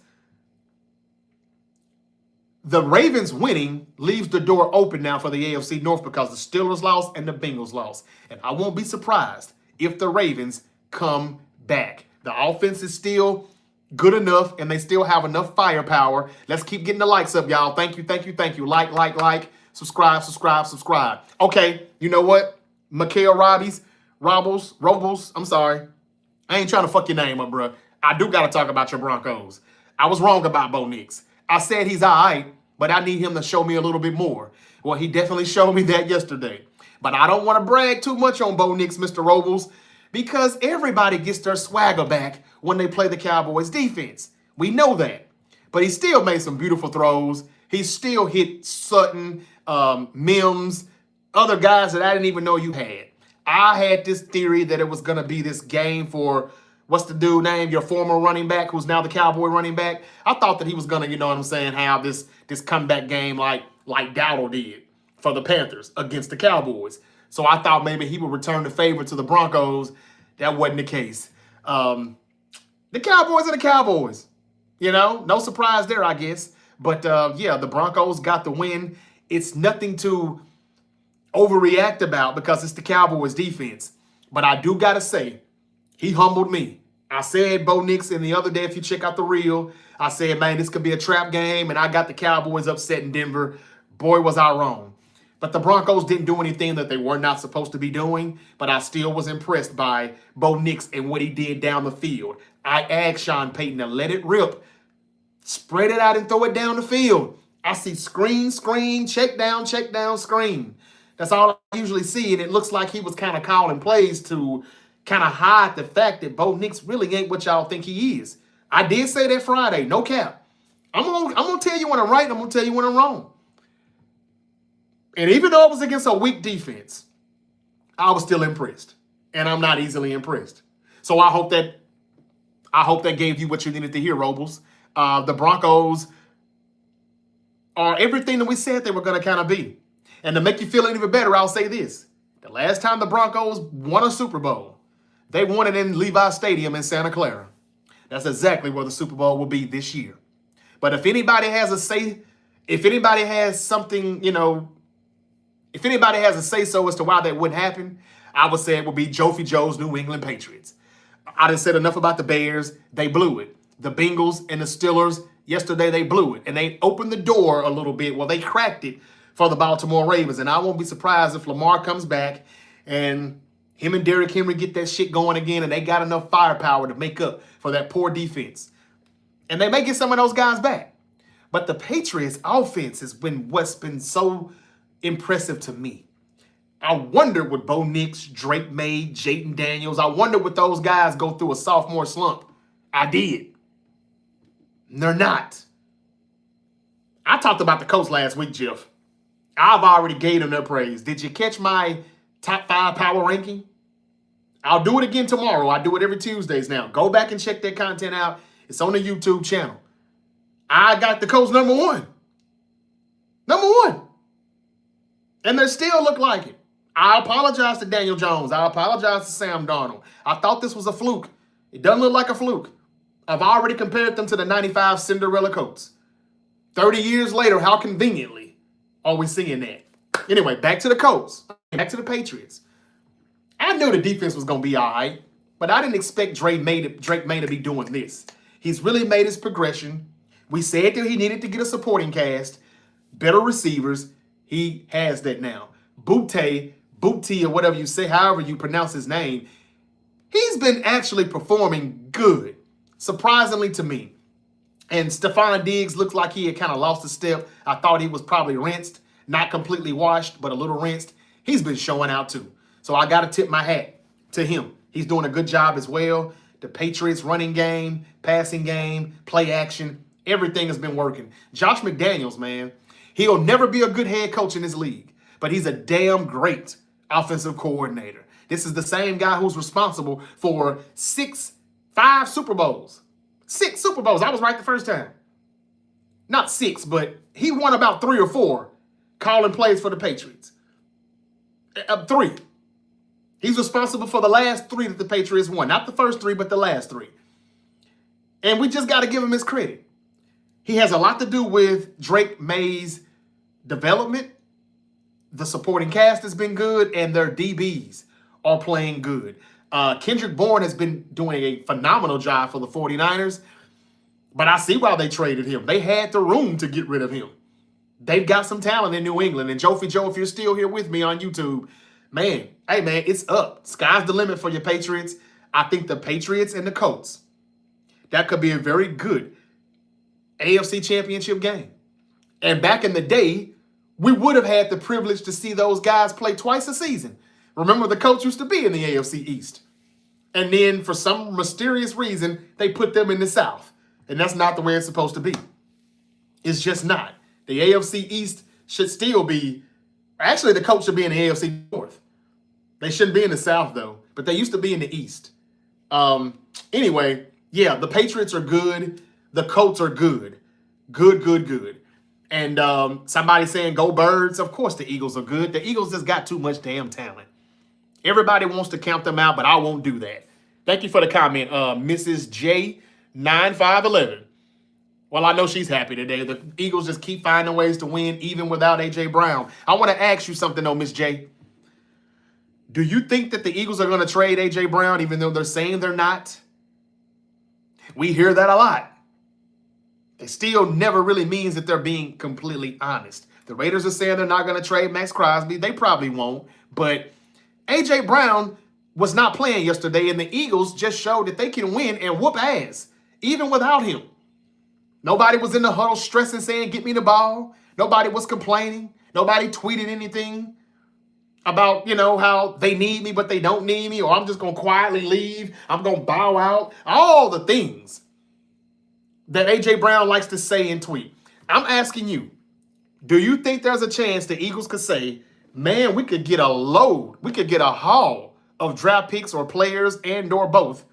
The Ravens winning leaves the door open now for the AFC North because the Steelers lost and the Bengals lost. And I won't be surprised if the Ravens come back. The offense is still good enough and they still have enough firepower. Let's keep getting the likes up, y'all. Thank you, thank you, thank you. Like. Subscribe. Okay, you know what? Mikael Robles, I'm sorry. I ain't trying to fuck your name up, bro. I do got to talk about your Broncos. I was wrong about Bo Nix. I said he's all right, but I need him to show me a little bit more. Well, he definitely showed me that yesterday. But I don't want to brag too much on Bo Nix, Mr. Robles, because everybody gets their swagger back when they play the Cowboys defense. We know that. But he still made some beautiful throws. He still hit Sutton, Mims, other guys that I didn't even know you had. I had this theory that it was going to be this game for, what's the dude name? Your former running back, who's now the Cowboy running back. I thought that he was going to, have this comeback game like Dowdle did for the Panthers against the Cowboys. So I thought maybe he would return the favor to the Broncos. That wasn't the case. The Cowboys are the Cowboys. No surprise there, I guess. But, the Broncos got the win. It's nothing to overreact about because it's the Cowboys defense. But I do got to say, he humbled me. I said Bo Nix in the other day, if you check out the reel, I said, man, this could be a trap game, and I got the Cowboys upset in Denver. Boy, was I wrong. But the Broncos didn't do anything that they were not supposed to be doing, but I still was impressed by Bo Nix and what he did down the field. I asked Sean Payton to let it rip. Spread it out and throw it down the field. I see screen, check down, screen. That's all I usually see, and it looks like he was kind of calling plays to kind of hide the fact that Bo Nix really ain't what y'all think he is. I did say that Friday, no cap. I'm gonna tell you when I'm right, and I'm gonna tell you when I'm wrong. And even though it was against a weak defense, I was still impressed, and I'm not easily impressed. So I hope that gave you what you needed to hear, Robles. The Broncos are everything that we said they were going to kind of be. And to make you feel even better, I'll say this. The last time the Broncos won a Super Bowl, they won it in Levi Stadium in Santa Clara. That's exactly where the Super Bowl will be this year. But if anybody has a say, if anybody has something, If anybody has a say-so as to why that wouldn't happen, I would say it would be Jofi Joe's New England Patriots. I done said enough about the Bears. They blew it. The Bengals and the Steelers, yesterday they blew it. And they opened the door a little bit. Well, they cracked it for the Baltimore Ravens. And I won't be surprised if Lamar comes back and him and Derrick Henry get that shit going again and they got enough firepower to make up for that poor defense. And they may get some of those guys back. But the Patriots offense has been what's been so impressive to me. I wonder what Bo Nix, Drake May, Jayden Daniels, I wonder what those guys go through a sophomore slump. I did. They're not. I talked about the Colts last week, Jeff. I've already gave them their praise. Did you catch my top 5 power ranking? I'll do it again tomorrow. I do it every Tuesdays now. Go back and check that content out. It's on the YouTube channel. I got the Colts number 1. Number 1. And they still look like it. I apologize to Daniel Jones. I apologize to Sam Darnold. I thought this was a fluke. It doesn't look like a fluke. I've already compared them to the 95 Cinderella Colts. 30 years later, how conveniently are we seeing that? Anyway, back to the Colts. Back to the Patriots. I knew the defense was going to be all right, but I didn't expect Drake May to be doing this. He's really made his progression. We said that he needed to get a supporting cast, better receivers. He has that now. Booty, or whatever you say, however you pronounce his name, he's been actually performing good, surprisingly to me. And Stephon Diggs looked like he had kind of lost a step. I thought he was probably rinsed, not completely washed, but a little rinsed. He's been showing out too. So I got to tip my hat to him. He's doing a good job as well. The Patriots running game, passing game, play action, everything has been working. Josh McDaniels, man, he'll never be a good head coach in this league, but he's a damn great offensive coordinator. This is the same guy who's responsible for 5 Super Bowls. 6 Super Bowls. I was right the first time. Not 6, but he won about 3 or 4 calling plays for the Patriots. 3. He's responsible for the last 3 that the Patriots won. Not the first 3, but the last 3. And we just got to give him his credit. He has a lot to do with Drake May's development. The supporting cast has been good, and their DBs are playing good. Kendrick Bourne has been doing a phenomenal job for the 49ers, but I see why they traded him. They had the room to get rid of him. They've got some talent in New England. And Jofi Joe, if you're still here with me on YouTube, man, hey, man, it's up. Sky's the limit for your Patriots. I think the Patriots and the Colts, that could be a very good AFC Championship game. And back in the day, we would have had the privilege to see those guys play twice a season. Remember, the Colts used to be in the AFC East. And then, for some mysterious reason, they put them in the South. And that's not the way it's supposed to be. It's just not. The AFC East should still be... Actually, the Colts should be in the AFC North. They shouldn't be in the South, though. But they used to be in the East. Anyway, yeah, the Patriots are good. The Colts are good. Good. And somebody saying, go Birds. Of course the Eagles are good. The Eagles just got too much damn talent. Everybody wants to count them out, but I won't do that. Thank you for the comment, Mrs. J9511. Well, I know she's happy today. The Eagles just keep finding ways to win, even without A.J. Brown. I want to ask you something, though, Miss J. Do you think that the Eagles are going to trade A.J. Brown, even though they're saying they're not? We hear that a lot. It still never really means that they're being completely honest. The Raiders are saying they're not going to trade Max Crosby. They probably won't. But A.J. Brown was not playing yesterday, and the Eagles just showed that they can win and whoop ass, even without him. Nobody was in the huddle stressing, saying, get me the ball. Nobody was complaining. Nobody tweeted anything about, how they need me, but they don't need me, or I'm just going to quietly leave. I'm going to bow out. All the things that A.J. Brown likes to say and tweet. I'm asking you, do you think there's a chance the Eagles could say, man, we could get a load, we could get a haul of draft picks or players and or both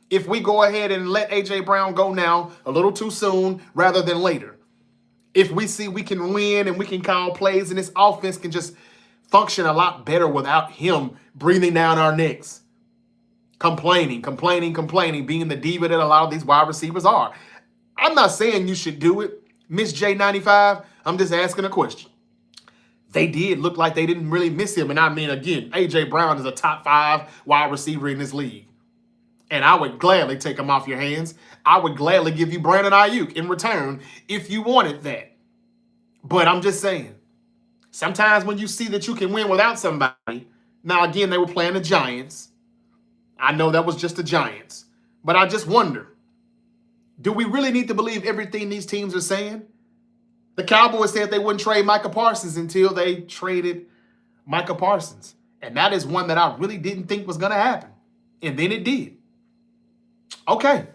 if we go ahead and let A.J. Brown go now a little too soon rather than later? If we see we can win and we can call plays and this offense can just function a lot better without him breathing down our necks, complaining, being the diva that a lot of these wide receivers are. I'm not saying you should do it, Miss J95. I'm just asking a question. they did look like they didn't really miss him. And I mean, again, A.J. Brown is a top 5 wide receiver in this league. And I would gladly take him off your hands. I would gladly give you Brandon Ayuk in return if you wanted that. But I'm just saying, sometimes when you see that you can win without somebody, now again, they were playing the Giants. I know that was just the Giants. But I just wonder, do we really need to believe everything these teams are saying? The Cowboys said they wouldn't trade Micah Parsons until they traded Micah Parsons. And that is one that I really didn't think was going to happen. And then it did. Okay,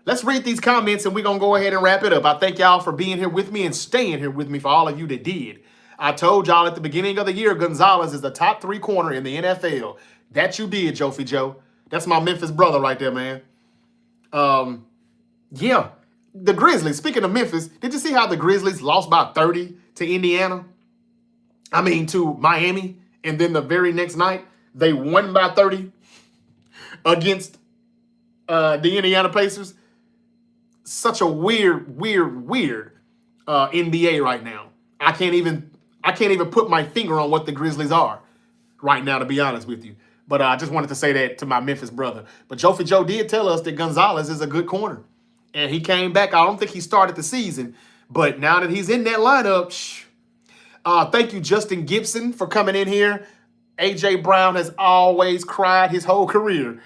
let's read these comments and we're going to go ahead and wrap it up. I thank y'all for being here with me and staying here with me, for all of you that did. I told y'all at the beginning of the year, Gonzalez is the top 3 corner in the NFL. That you did, Jofi Joe. That's my Memphis brother right there, man. Yeah, the Grizzlies, speaking of Memphis, did you see how the Grizzlies lost by 30 to Indiana? I mean, to Miami. And then the very next night, they won by 30 against the Indiana Pacers. Such a weird NBA right now. I can't even put my finger on what the Grizzlies are right now, to be honest with you. But I just wanted to say that to my Memphis brother. But Jofi Joe did tell us that Gonzalez is a good corner. And he came back. I don't think he started the season. But now that he's in that lineup, thank you, Justin Gibson, for coming in here. A.J. Brown has always cried his whole career.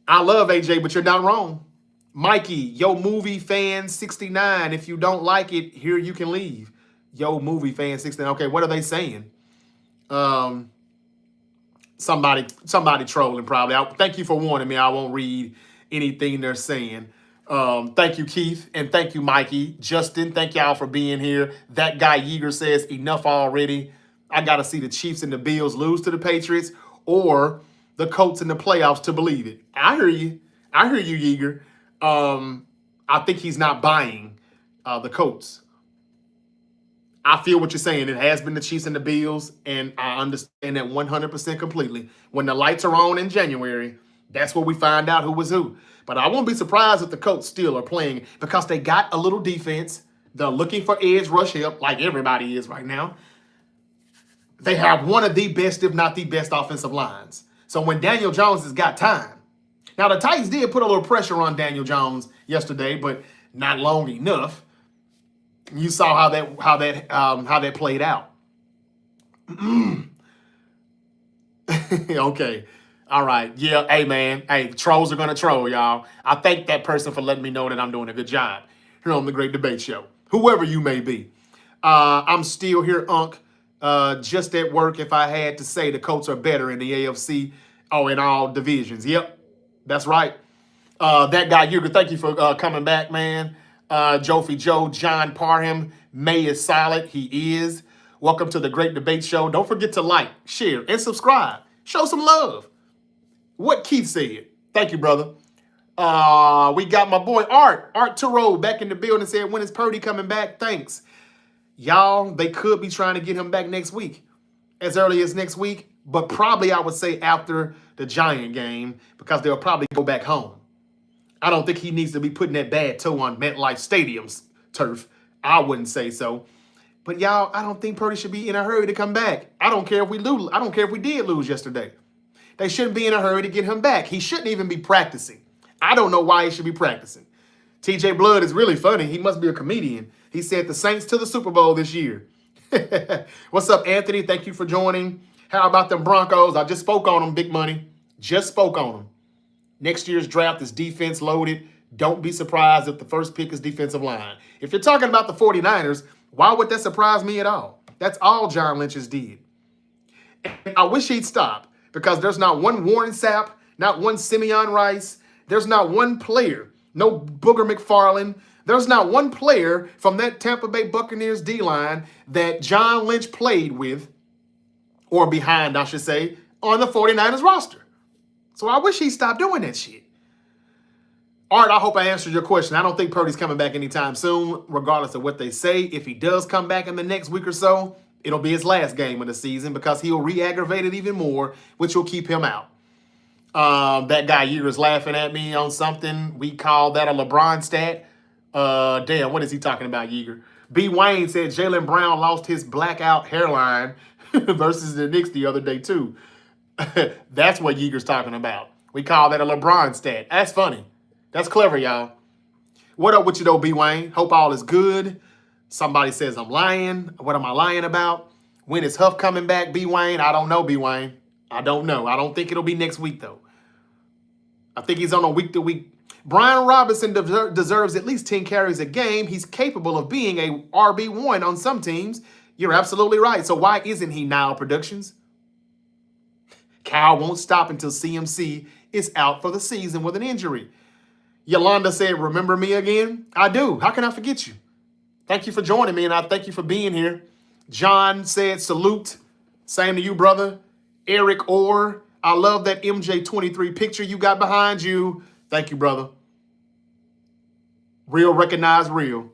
I love A.J., but you're not wrong. Mikey, Yo Movie Fan 69. If you don't like it, here you can leave. Yo Movie Fan 69. Okay, what are they saying? Somebody trolling probably. Thank you for warning me. I won't read anything they're saying. Thank you, Keith, and thank you, Mikey. Justin, thank y'all for being here. That guy Yeager says, enough already. I got to see the Chiefs and the Bills lose to the Patriots or the Colts in the playoffs to believe it. I hear you. I hear you, Yeager. I think he's not buying the Colts. I feel what you're saying. It has been the Chiefs and the Bills, and I understand that 100% completely. When the lights are on in January, that's where we find out who was who. But I won't be surprised if the Colts still are playing because they got a little defense. They're looking for edge rush help like everybody is right now. They have one of the best, if not the best, offensive lines. So when Daniel Jones has got time. Now, the Titans did put a little pressure on Daniel Jones yesterday, but not long enough. You saw how that played out. Okay. All right. Yeah. Hey, man. Hey, trolls are going to troll, y'all. I thank that person for letting me know that I'm doing a good job here on the Great Debate Show, whoever you may be. I'm still here, Unc. Just at work, if I had to say, the Colts are better in the AFC or in all divisions. Yep. That's right. That guy, Hugo, thank you for coming back, man. Jofi Joe, John Parham, May is solid. He is. Welcome to the Great Debate Show. Don't forget to like, share, and subscribe. Show some love. What Keith said. Thank you, brother. We got my boy Art Turow back in the building. Said, when is Purdy coming back? Thanks. Y'all, they could be trying to get him back next week. As early as next week. But probably I would say after the Giant game because they'll probably go back home. I don't think he needs to be putting that bad toe on MetLife Stadium's turf. I wouldn't say so. But y'all, I don't think Purdy should be in a hurry to come back. I don't care if we lose. I don't care if we did lose yesterday. They shouldn't be in a hurry to get him back. He shouldn't even be practicing. I don't know why he should be practicing. TJ Blood is really funny. He must be a comedian. He said the Saints to the Super Bowl this year. What's up, Anthony? Thank you for joining. How about them Broncos? I just spoke on them, big money. Just spoke on them. Next year's draft is defense loaded. Don't be surprised if the first pick is defensive line. If you're talking about the 49ers, why would that surprise me at all? That's all John Lynch's did. And I wish he'd stop because there's not one Warren Sapp, not one Simeon Rice. There's not one player, no Booger McFarland. There's not one player from that Tampa Bay Buccaneers D-line that John Lynch played with, or behind, I should say, on the 49ers roster. So I wish he stopped doing that shit. Art, I hope I answered your question. I don't think Purdy's coming back anytime soon, regardless of what they say. If he does come back in the next week or so, it'll be his last game of the season because he'll re-aggravate it even more, which will keep him out. That guy here is laughing at me on something. We call that a LeBron stat. Damn, what is he talking about, Yeager? B. Wayne said Jaylen Brown lost his blackout hairline versus the Knicks the other day, too. That's what Yeager's talking about. We call that a LeBron stat. That's funny. That's clever, y'all. What up with you, though, B. Wayne? Hope all is good. Somebody says I'm lying. What am I lying about? When is Huff coming back, B. Wayne? I don't know, B. Wayne. I don't know. I don't think it'll be next week, though. I think he's on a week-to-week. Brian Robinson deserves at least 10 carries a game. He's capable of being a RB1 on some teams. You're absolutely right. So why isn't he Nile Productions? Cal won't stop until CMC is out for the season with an injury. Yolanda said, remember me again? I do. How can I forget you? Thank you for joining me, and I thank you for being here. John said, salute. Same to you, brother. Eric Orr, I love that MJ23 picture you got behind you. Thank you, brother. Real recognize real.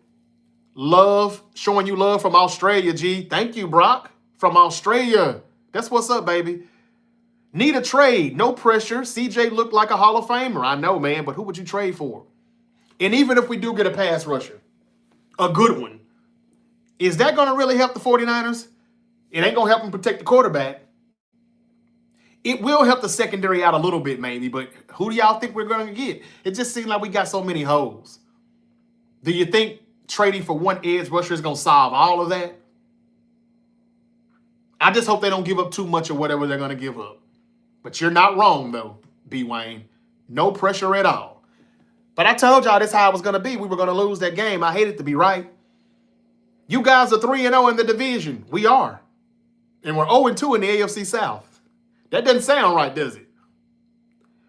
Love, showing you love from Australia, G. Thank you, Brock, from Australia. That's what's up, baby. Need a trade. No pressure. CJ looked like a Hall of Famer. I know, man, but who would you trade for? And even if we do get a pass rusher, a good one, is that going to really help the 49ers? It ain't going to help them protect the quarterback. It will help the secondary out a little bit, maybe, but who do y'all think we're going to get? It just seems like we got so many holes. Do you think trading for one edge rusher is going to solve all of that? I just hope they don't give up too much of whatever they're going to give up. But you're not wrong, though, B. Wayne. No pressure at all. But I told y'all this how it was going to be. We were going to lose that game. I hate it to be right. You guys are 3-0 in the division. We are. And we're 0-2 in the AFC South. That doesn't sound right, does it?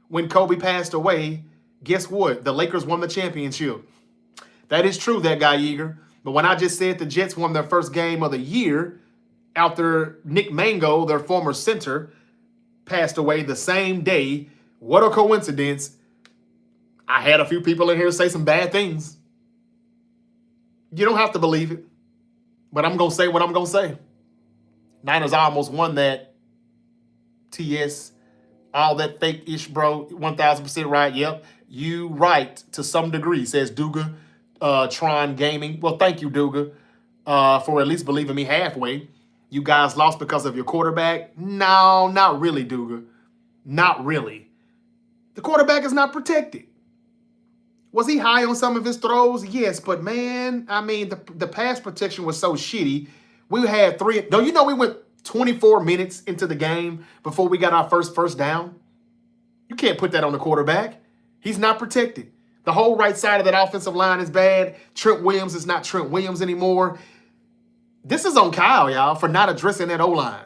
When Kobe passed away, guess what? The Lakers won the championship. That is true, that guy Yeager. But when I just said the Jets won their first game of the year after Nick Mango, their former center, passed away the same day, what a coincidence. I had a few people in here say some bad things. You don't have to believe it. But I'm going to say what I'm going to say. Niners almost won that. TS, all that fake-ish, bro. 1,000% right. Yep. You right to some degree, says Duga. Tron Gaming. Well, thank you, Duga, for at least believing me halfway. You guys lost because of your quarterback? No, not really, Duga. Not really. The quarterback is not protected. Was he high on some of his throws? Yes, but man, I mean, the pass protection was so shitty. We had three. Don't you know we went 24 minutes into the game before we got our first down? You can't put that on the quarterback. He's not protected. The whole right side of that offensive line is bad. Trent Williams is not Trent Williams anymore. This is on Kyle, y'all, for not addressing that O-line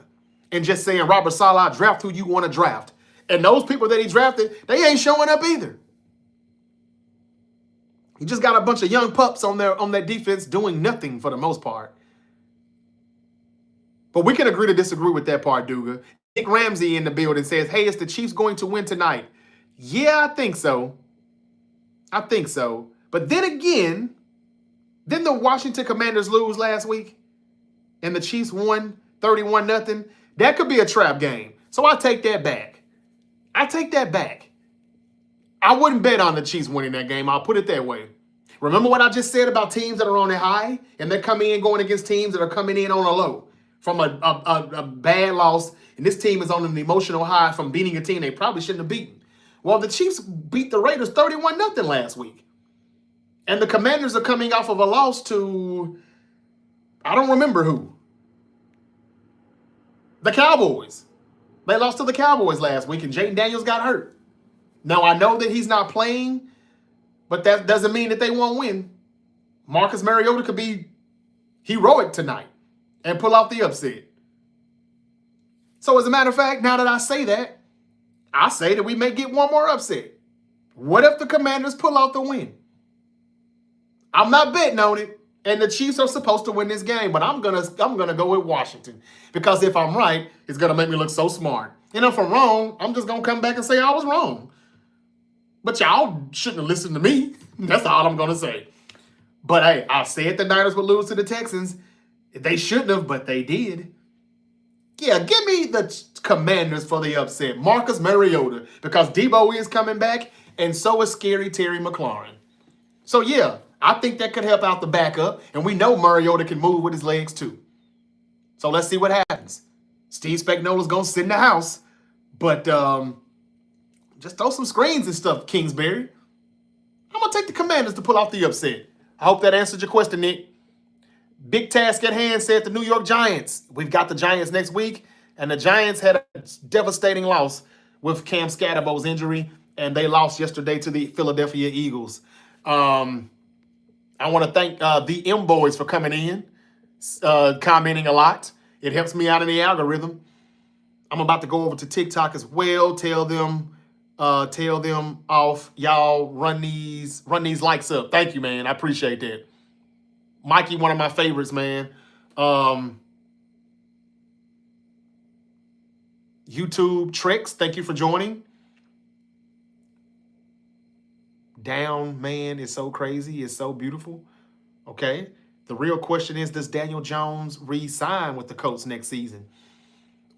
and just saying, Robert Saleh, draft who you want to draft. And those people that he drafted, they ain't showing up either. He just got a bunch of young pups on that defense doing nothing for the most part. But we can agree to disagree with that part, Duga. Nick Ramsey in the building says, hey, is the Chiefs going to win tonight? Yeah, I think so. I think so. But then again, didn't the Washington Commanders lose last week? And the Chiefs won 31-0? That could be a trap game. So I take that back. I take that back. I wouldn't bet on the Chiefs winning that game. I'll put it that way. Remember what I just said about teams that are on a high and they're coming in going against teams that are coming in on a low from a bad loss, and this team is on an emotional high from beating a team they probably shouldn't have beaten. Well, the Chiefs beat the Raiders 31-0 last week. And the Commanders are coming off of a loss to, I don't remember who. The Cowboys. They lost to the Cowboys last week, and Jaden Daniels got hurt. Now, I know that he's not playing, but that doesn't mean that they won't win. Marcus Mariota could be heroic tonight and pull off the upset. So, as a matter of fact, now that I say that, I say that we may get one more upset. What if the Commanders pull out the win? I'm not betting on it, and the Chiefs are supposed to win this game, but I'm gonna go with Washington because if I'm right, it's gonna make me look so smart. And if I'm wrong, I'm just gonna come back and say I was wrong. But y'all shouldn't have listened to me. That's all I'm gonna say. But hey, I said the Niners would lose to the Texans. They shouldn't have, but they did. Yeah, give me the Commanders for the upset. Marcus Mariota, because Debo is coming back, and so is Scary Terry McLaurin. So yeah, I think that could help out the backup. And we know Mariota can move with his legs too. So let's see what happens. Steve Spagnuolo's going to sit in the house. But just throw some screens and stuff, Kingsbury. I'm going to take the Commanders to pull off the upset. I hope that answered your question, Nick. Big task at hand, said the New York Giants. We've got the Giants next week, and the Giants had a devastating loss with Cam Scatterbo's injury, and they lost yesterday to the Philadelphia Eagles. I want to thank the M Boys for coming in, commenting a lot. It helps me out in the algorithm. I'm about to go over to TikTok as well. Tell them off. Y'all run these likes up. Thank you, man. I appreciate that. Mikey, one of my favorites, man. YouTube Tricks, thank you for joining. Down, man, is so crazy. It's so beautiful. Okay. The real question is, does Daniel Jones re-sign with the Colts next season?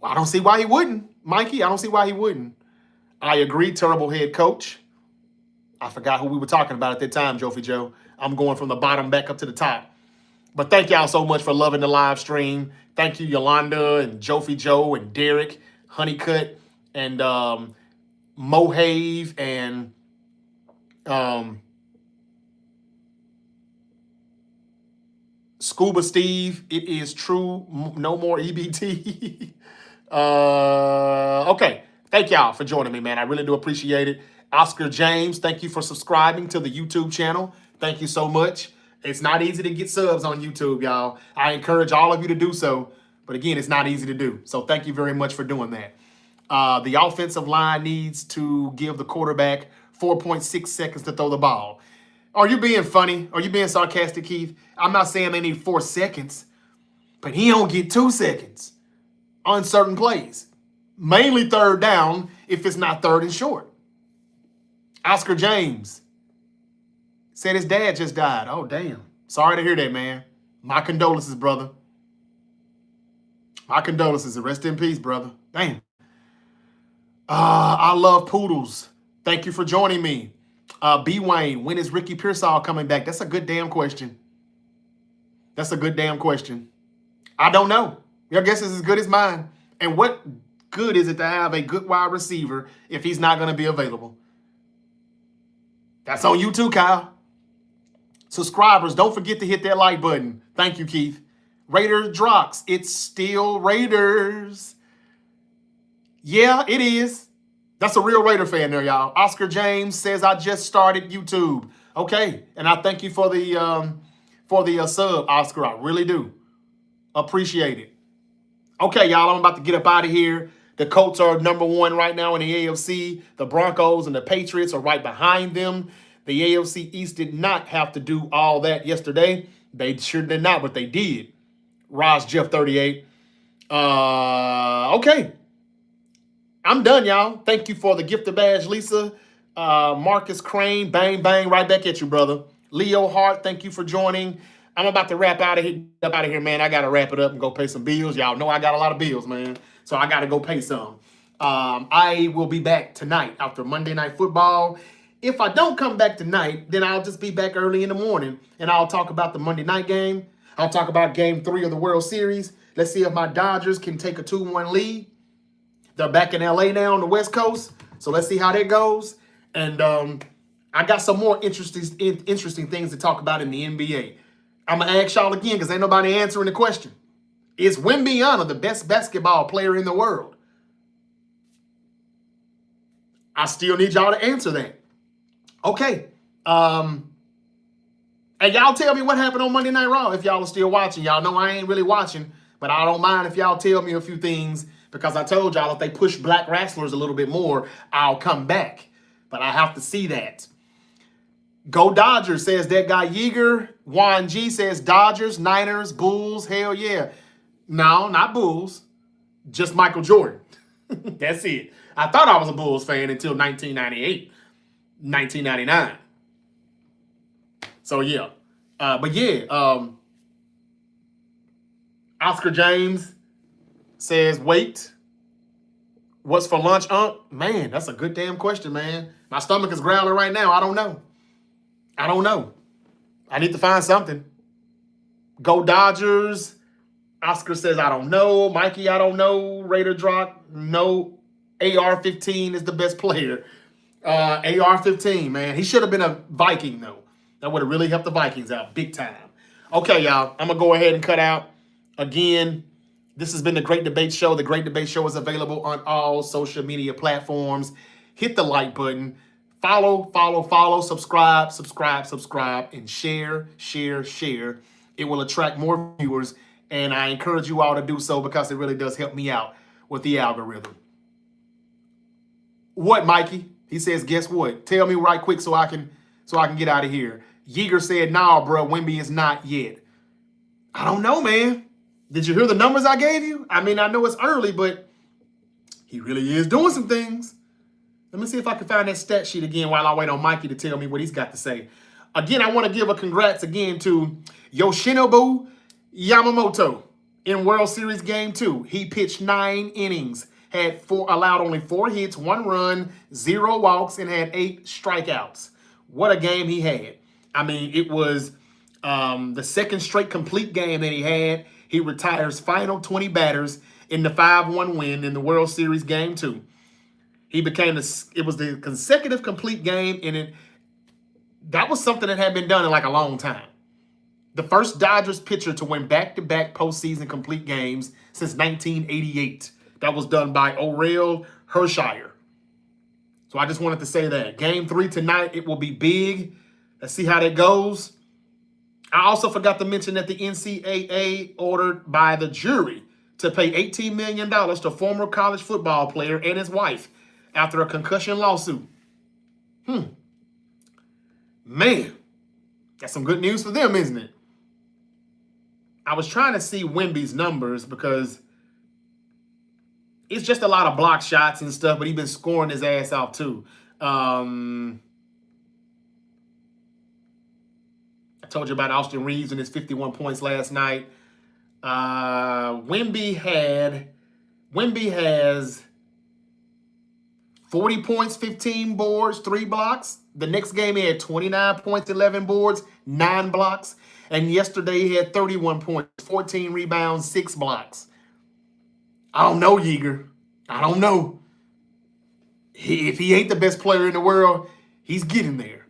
Well, I don't see why he wouldn't, Mikey. I don't see why he wouldn't. I agree, terrible head coach. I forgot who we were talking about at that time, Jofi Joe. I'm going from the bottom back up to the top. But thank y'all so much for loving the live stream. Thank you, Yolanda and Jofi Joe and Derek, Honeycutt, and Mohave and Scuba Steve. It is true. No more EBT. Okay. Thank y'all for joining me, man. I really do appreciate it. Oscar James, thank you for subscribing to the YouTube channel. Thank you so much. It's not easy to get subs on YouTube, y'all. I encourage all of you to do so. But again, it's not easy to do. So thank you very much for doing that. The offensive line needs to give the quarterback 4.6 seconds to throw the ball. Are you being funny? Are you being sarcastic, Keith? I'm not saying they need 4 seconds, but he don't get 2 seconds on certain plays. Mainly third down if it's not third and short. Oscar James said his dad just died. Oh, damn. Sorry to hear that, man. My condolences, brother. My condolences. Rest in peace, brother. Damn. I love poodles. Thank you for joining me. B. Wayne, when is Ricky Pearsall coming back? That's a good damn question. That's a good damn question. I don't know. Your guess is as good as mine. And what good is it to have a good wide receiver if he's not going to be available? That's on you too, Kyle. Subscribers, don't forget to hit that like button. Thank you, Keith. Raiders Drox, it's still Raiders. Yeah, it is. That's a real Raider fan there, y'all. Oscar James says, I just started YouTube. Okay, and I thank you for the sub, Oscar. I really do. Appreciate it. Okay, y'all, I'm about to get up out of here. The Colts are #1 right now in the AFC. The Broncos and the Patriots are right behind them. The AFC East did not have to do all that yesterday. They sure did not, but they did. Raj Jeff 38. Okay. I'm done, y'all. Thank you for the gift of badge, Lisa. Marcus Crane, bang, bang, right back at you, brother. Leo Hart, thank you for joining. I'm about to wrap out of here, man. I got to wrap it up and go pay some bills. Y'all know I got a lot of bills, man. So I got to go pay some. I will be back tonight after Monday Night Football. If I don't come back tonight, then I'll just be back early in the morning, and I'll talk about the Monday night game. I'll talk about Game 3 of the World Series. Let's see if my Dodgers can take a 2-1 lead. They're back in L.A. now on the West Coast, so let's see how that goes. And I got some more interesting things to talk about in the NBA. I'm going to ask y'all again because ain't nobody answering the question. Is Wembanyama the best basketball player in the world? I still need y'all to answer that. Okay. And y'all tell me what happened on Monday Night Raw if y'all are still watching. Y'all know I ain't really watching, but I don't mind if y'all tell me a few things because I told y'all if they push black wrestlers a little bit more, I'll come back. But I have to see that. Go Dodgers, says that guy Yeager. Juan G says Dodgers, Niners, Bulls, hell yeah. No, not Bulls. Just Michael Jordan. That's it. I thought I was a Bulls fan until 1998, 1999. So, yeah. But, yeah. Oscar James says, wait. What's for lunch, Man, that's a good damn question, man. My stomach is growling right now. I don't know. I need to find something. Go Dodgers. Oscar says, I don't know. Mikey, I don't know. Raider Drock, no. AR-15 is the best player. AR-15, man. He should have been a Viking, though. That would have really helped the Vikings out big time. Okay, y'all. I'm going to go ahead and cut out. Again, this has been The Great Debate Show. The Great Debate Show is available on all social media platforms. Hit the like button. Follow, subscribe, and share. It will attract more viewers, and I encourage you all to do so because it really does help me out with the algorithm. What, Mikey? He says, guess what? Tell me right quick so I can get out of here. Yeager said, nah, bro, Wemby is not yet. I don't know, man. Did you hear the numbers I gave you? I mean, I know it's early, but he really is doing some things. Let me see if I can find that stat sheet again while I wait on Mikey to tell me what he's got to say. Again, I want to give a congrats again to Yoshinobu Yamamoto in World Series Game 2. He pitched 9 innings, allowed only 4 hits, 1 run, 0 walks, and had 8 strikeouts. What a game he had. I mean, it was the second straight complete game that he had. He retires final 20 batters in the 5-1 win in the World Series Game 2. It was the consecutive complete game, and that was something that had been done in like a long time. The first Dodgers pitcher to win back-to-back postseason complete games since 1988. That was done by Orel Hershiser. So I just wanted to say that. Game 3 tonight, it will be big. Let's see how that goes. I also forgot to mention that the NCAA ordered by the jury to pay $18 million to former college football player and his wife after a concussion lawsuit. Man, that's some good news for them, isn't it? I was trying to see Wemby's numbers because it's just a lot of block shots and stuff, but he's been scoring his ass off too. I told you about Austin Reaves and his 51 points last night. Wemby has 40 points, 15 boards, 3 blocks. The next game he had 29 points, 11 boards, 9 blocks. And yesterday he had 31 points, 14 rebounds, 6 blocks. I don't know, Yeager. I don't know. If he ain't the best player in the world, he's getting there.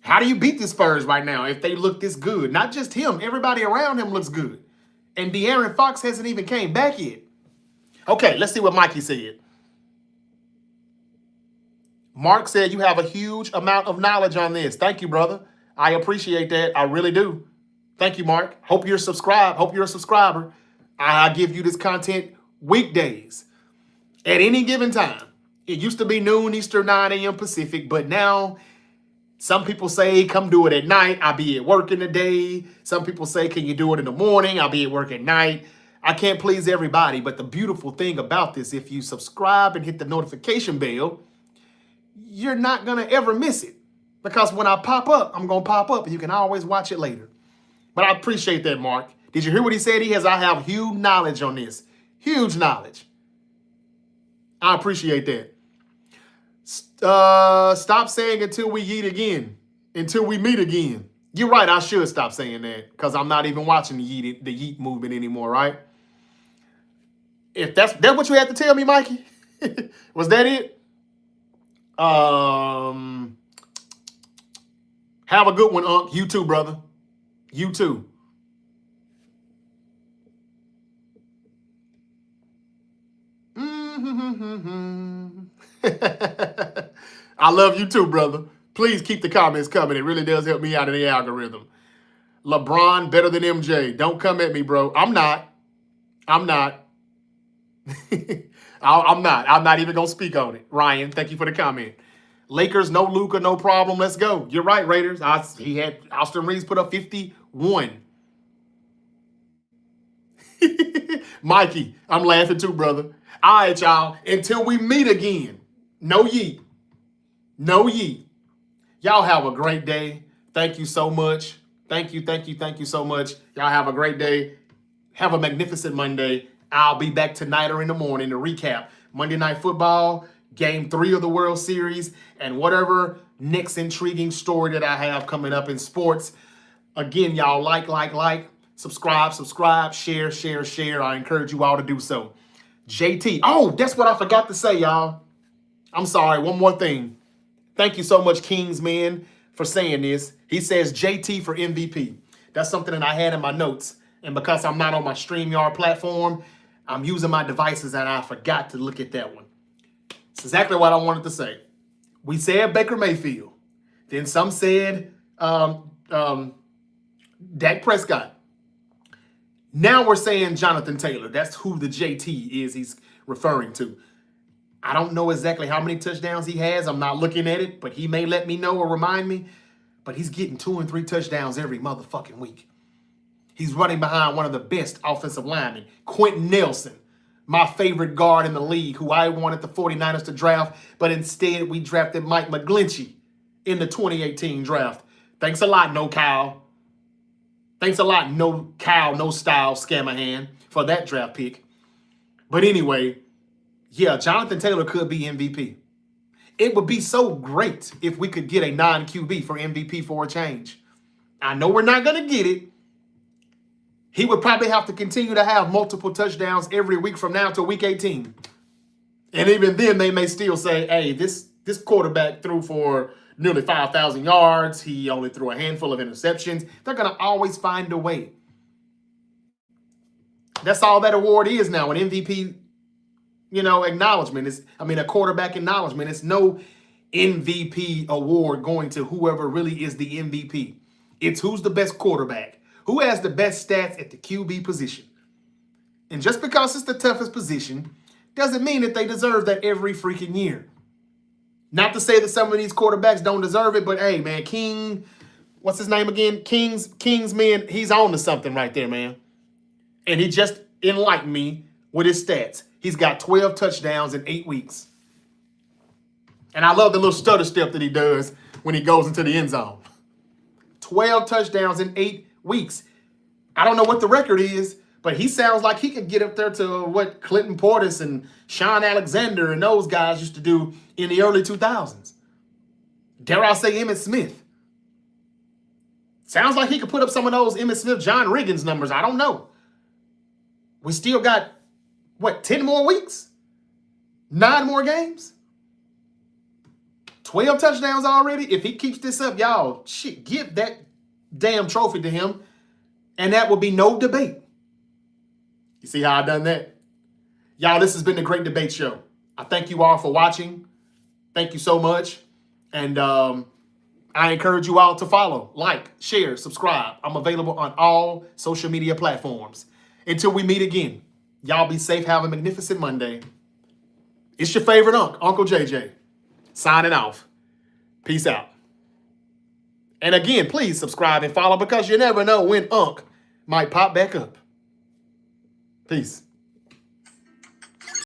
How do you beat the Spurs right now if they look this good? Not just him. Everybody around him looks good. And De'Aaron Fox hasn't even came back yet. Okay, let's see what Mikey said. Mark said you have a huge amount of knowledge on this. Thank you, brother. I appreciate that. I really do. Thank you, Mark. Hope you're subscribed. Hope you're a subscriber. I give you this content weekdays at any given time. It used to be noon Eastern, 9 a.m. Pacific, but now some people say, come do it at night. I'll be at work in the day. Some people say, can you do it in the morning? I'll be at work at night. I can't please everybody, but the beautiful thing about this, if you subscribe and hit the notification bell, you're not going to ever miss it. Because when I pop up, I'm going to pop up and you can always watch it later. But I appreciate that, Mark. Did you hear what he said? I have huge knowledge on this. Huge knowledge. I appreciate that. Stop saying until we eat again. Until we meet again. You're right. I should stop saying that because I'm not even watching the yeet movement anymore, right? If that's what you had to tell me, Mikey? Was that it? Have a good one, Unc. You too, brother. You too. I love you too, brother. Please keep the comments coming. It really does help me out in the algorithm. LeBron better than MJ. Don't come at me, bro. I'm not. I'm not even going to speak on it. Ryan, thank you for the comment. Lakers, no Luka, no problem. Let's go. You're right, Raiders. He had Austin Reaves put up 51. Mikey, I'm laughing too, brother. All right, y'all. Until we meet again. No yeet. No yeet. Y'all have a great day. Thank you so much. Thank you so much. Y'all have a great day. Have a magnificent Monday. I'll be back tonight or in the morning to recap Monday Night Football, Game 3 of the World Series, and whatever next intriguing story that I have coming up in sports. Again, y'all, like, subscribe, share. I encourage you all to do so. JT. Oh, that's what I forgot to say, y'all. I'm sorry. One more thing. Thank you so much, Kingsman, for saying this. He says JT for MVP. That's something that I had in my notes. And because I'm not on my StreamYard platform, I'm using my devices and I forgot to look at that one. It's exactly what I wanted to say. We said Baker Mayfield. Then some said Dak Prescott. Now we're saying Jonathan Taylor. That's who the JT is he's referring to. I don't know exactly how many touchdowns he has. I'm not looking at it, but he may let me know or remind me. But he's getting 2 and 3 touchdowns every motherfucking week. He's running behind one of the best offensive linemen, Quentin Nelson, my favorite guard in the league, who I wanted the 49ers to draft, but instead we drafted Mike McGlinchey in the 2018 draft. Thanks a lot, No Kyle. Thanks a lot, No Kyle, No Style, Scamahan, for that draft pick. But anyway, yeah, Jonathan Taylor could be MVP. It would be so great if we could get a non-QB for MVP for a change. I know we're not going to get it. He would probably have to continue to have multiple touchdowns every week from now to week 18. And even then, they may still say, hey, this quarterback threw for nearly 5,000 yards. He only threw a handful of interceptions. They're going to always find a way. That's all that award is now, an MVP, acknowledgement. A quarterback acknowledgement. It's no MVP award going to whoever really is the MVP. It's who's the best quarterback. Who has the best stats at the QB position? And just because it's the toughest position doesn't mean that they deserve that every freaking year. Not to say that some of these quarterbacks don't deserve it, but hey, man, King, what's his name again? Kingsman, he's on to something right there, man. And he just enlightened me with his stats. He's got 12 touchdowns in 8 weeks. And I love the little stutter step that he does when he goes into the end zone. 12 touchdowns in 8 weeks. I don't know what the record is, but he sounds like he could get up there to what Clinton Portis and Sean Alexander and those guys used to do in the early 2000s. Dare I say Emmitt Smith? Sounds like he could put up some of those Emmitt Smith, John Riggins numbers. I don't know. We still got, 10 more weeks? 9 more games? 12 touchdowns already? If he keeps this up, y'all, give that damn trophy to him, and that will be no debate. You see how I done that? Y'all, this has been the Great Debate Show. I thank you all for watching. Thank you so much. And I encourage you all to follow, like, share, subscribe. I'm available on all social media platforms. Until we meet again, y'all be safe. Have a magnificent Monday. It's your favorite Uncle JJ, signing off. Peace out. And again, please subscribe and follow because you never know when Unc might pop back up. Peace.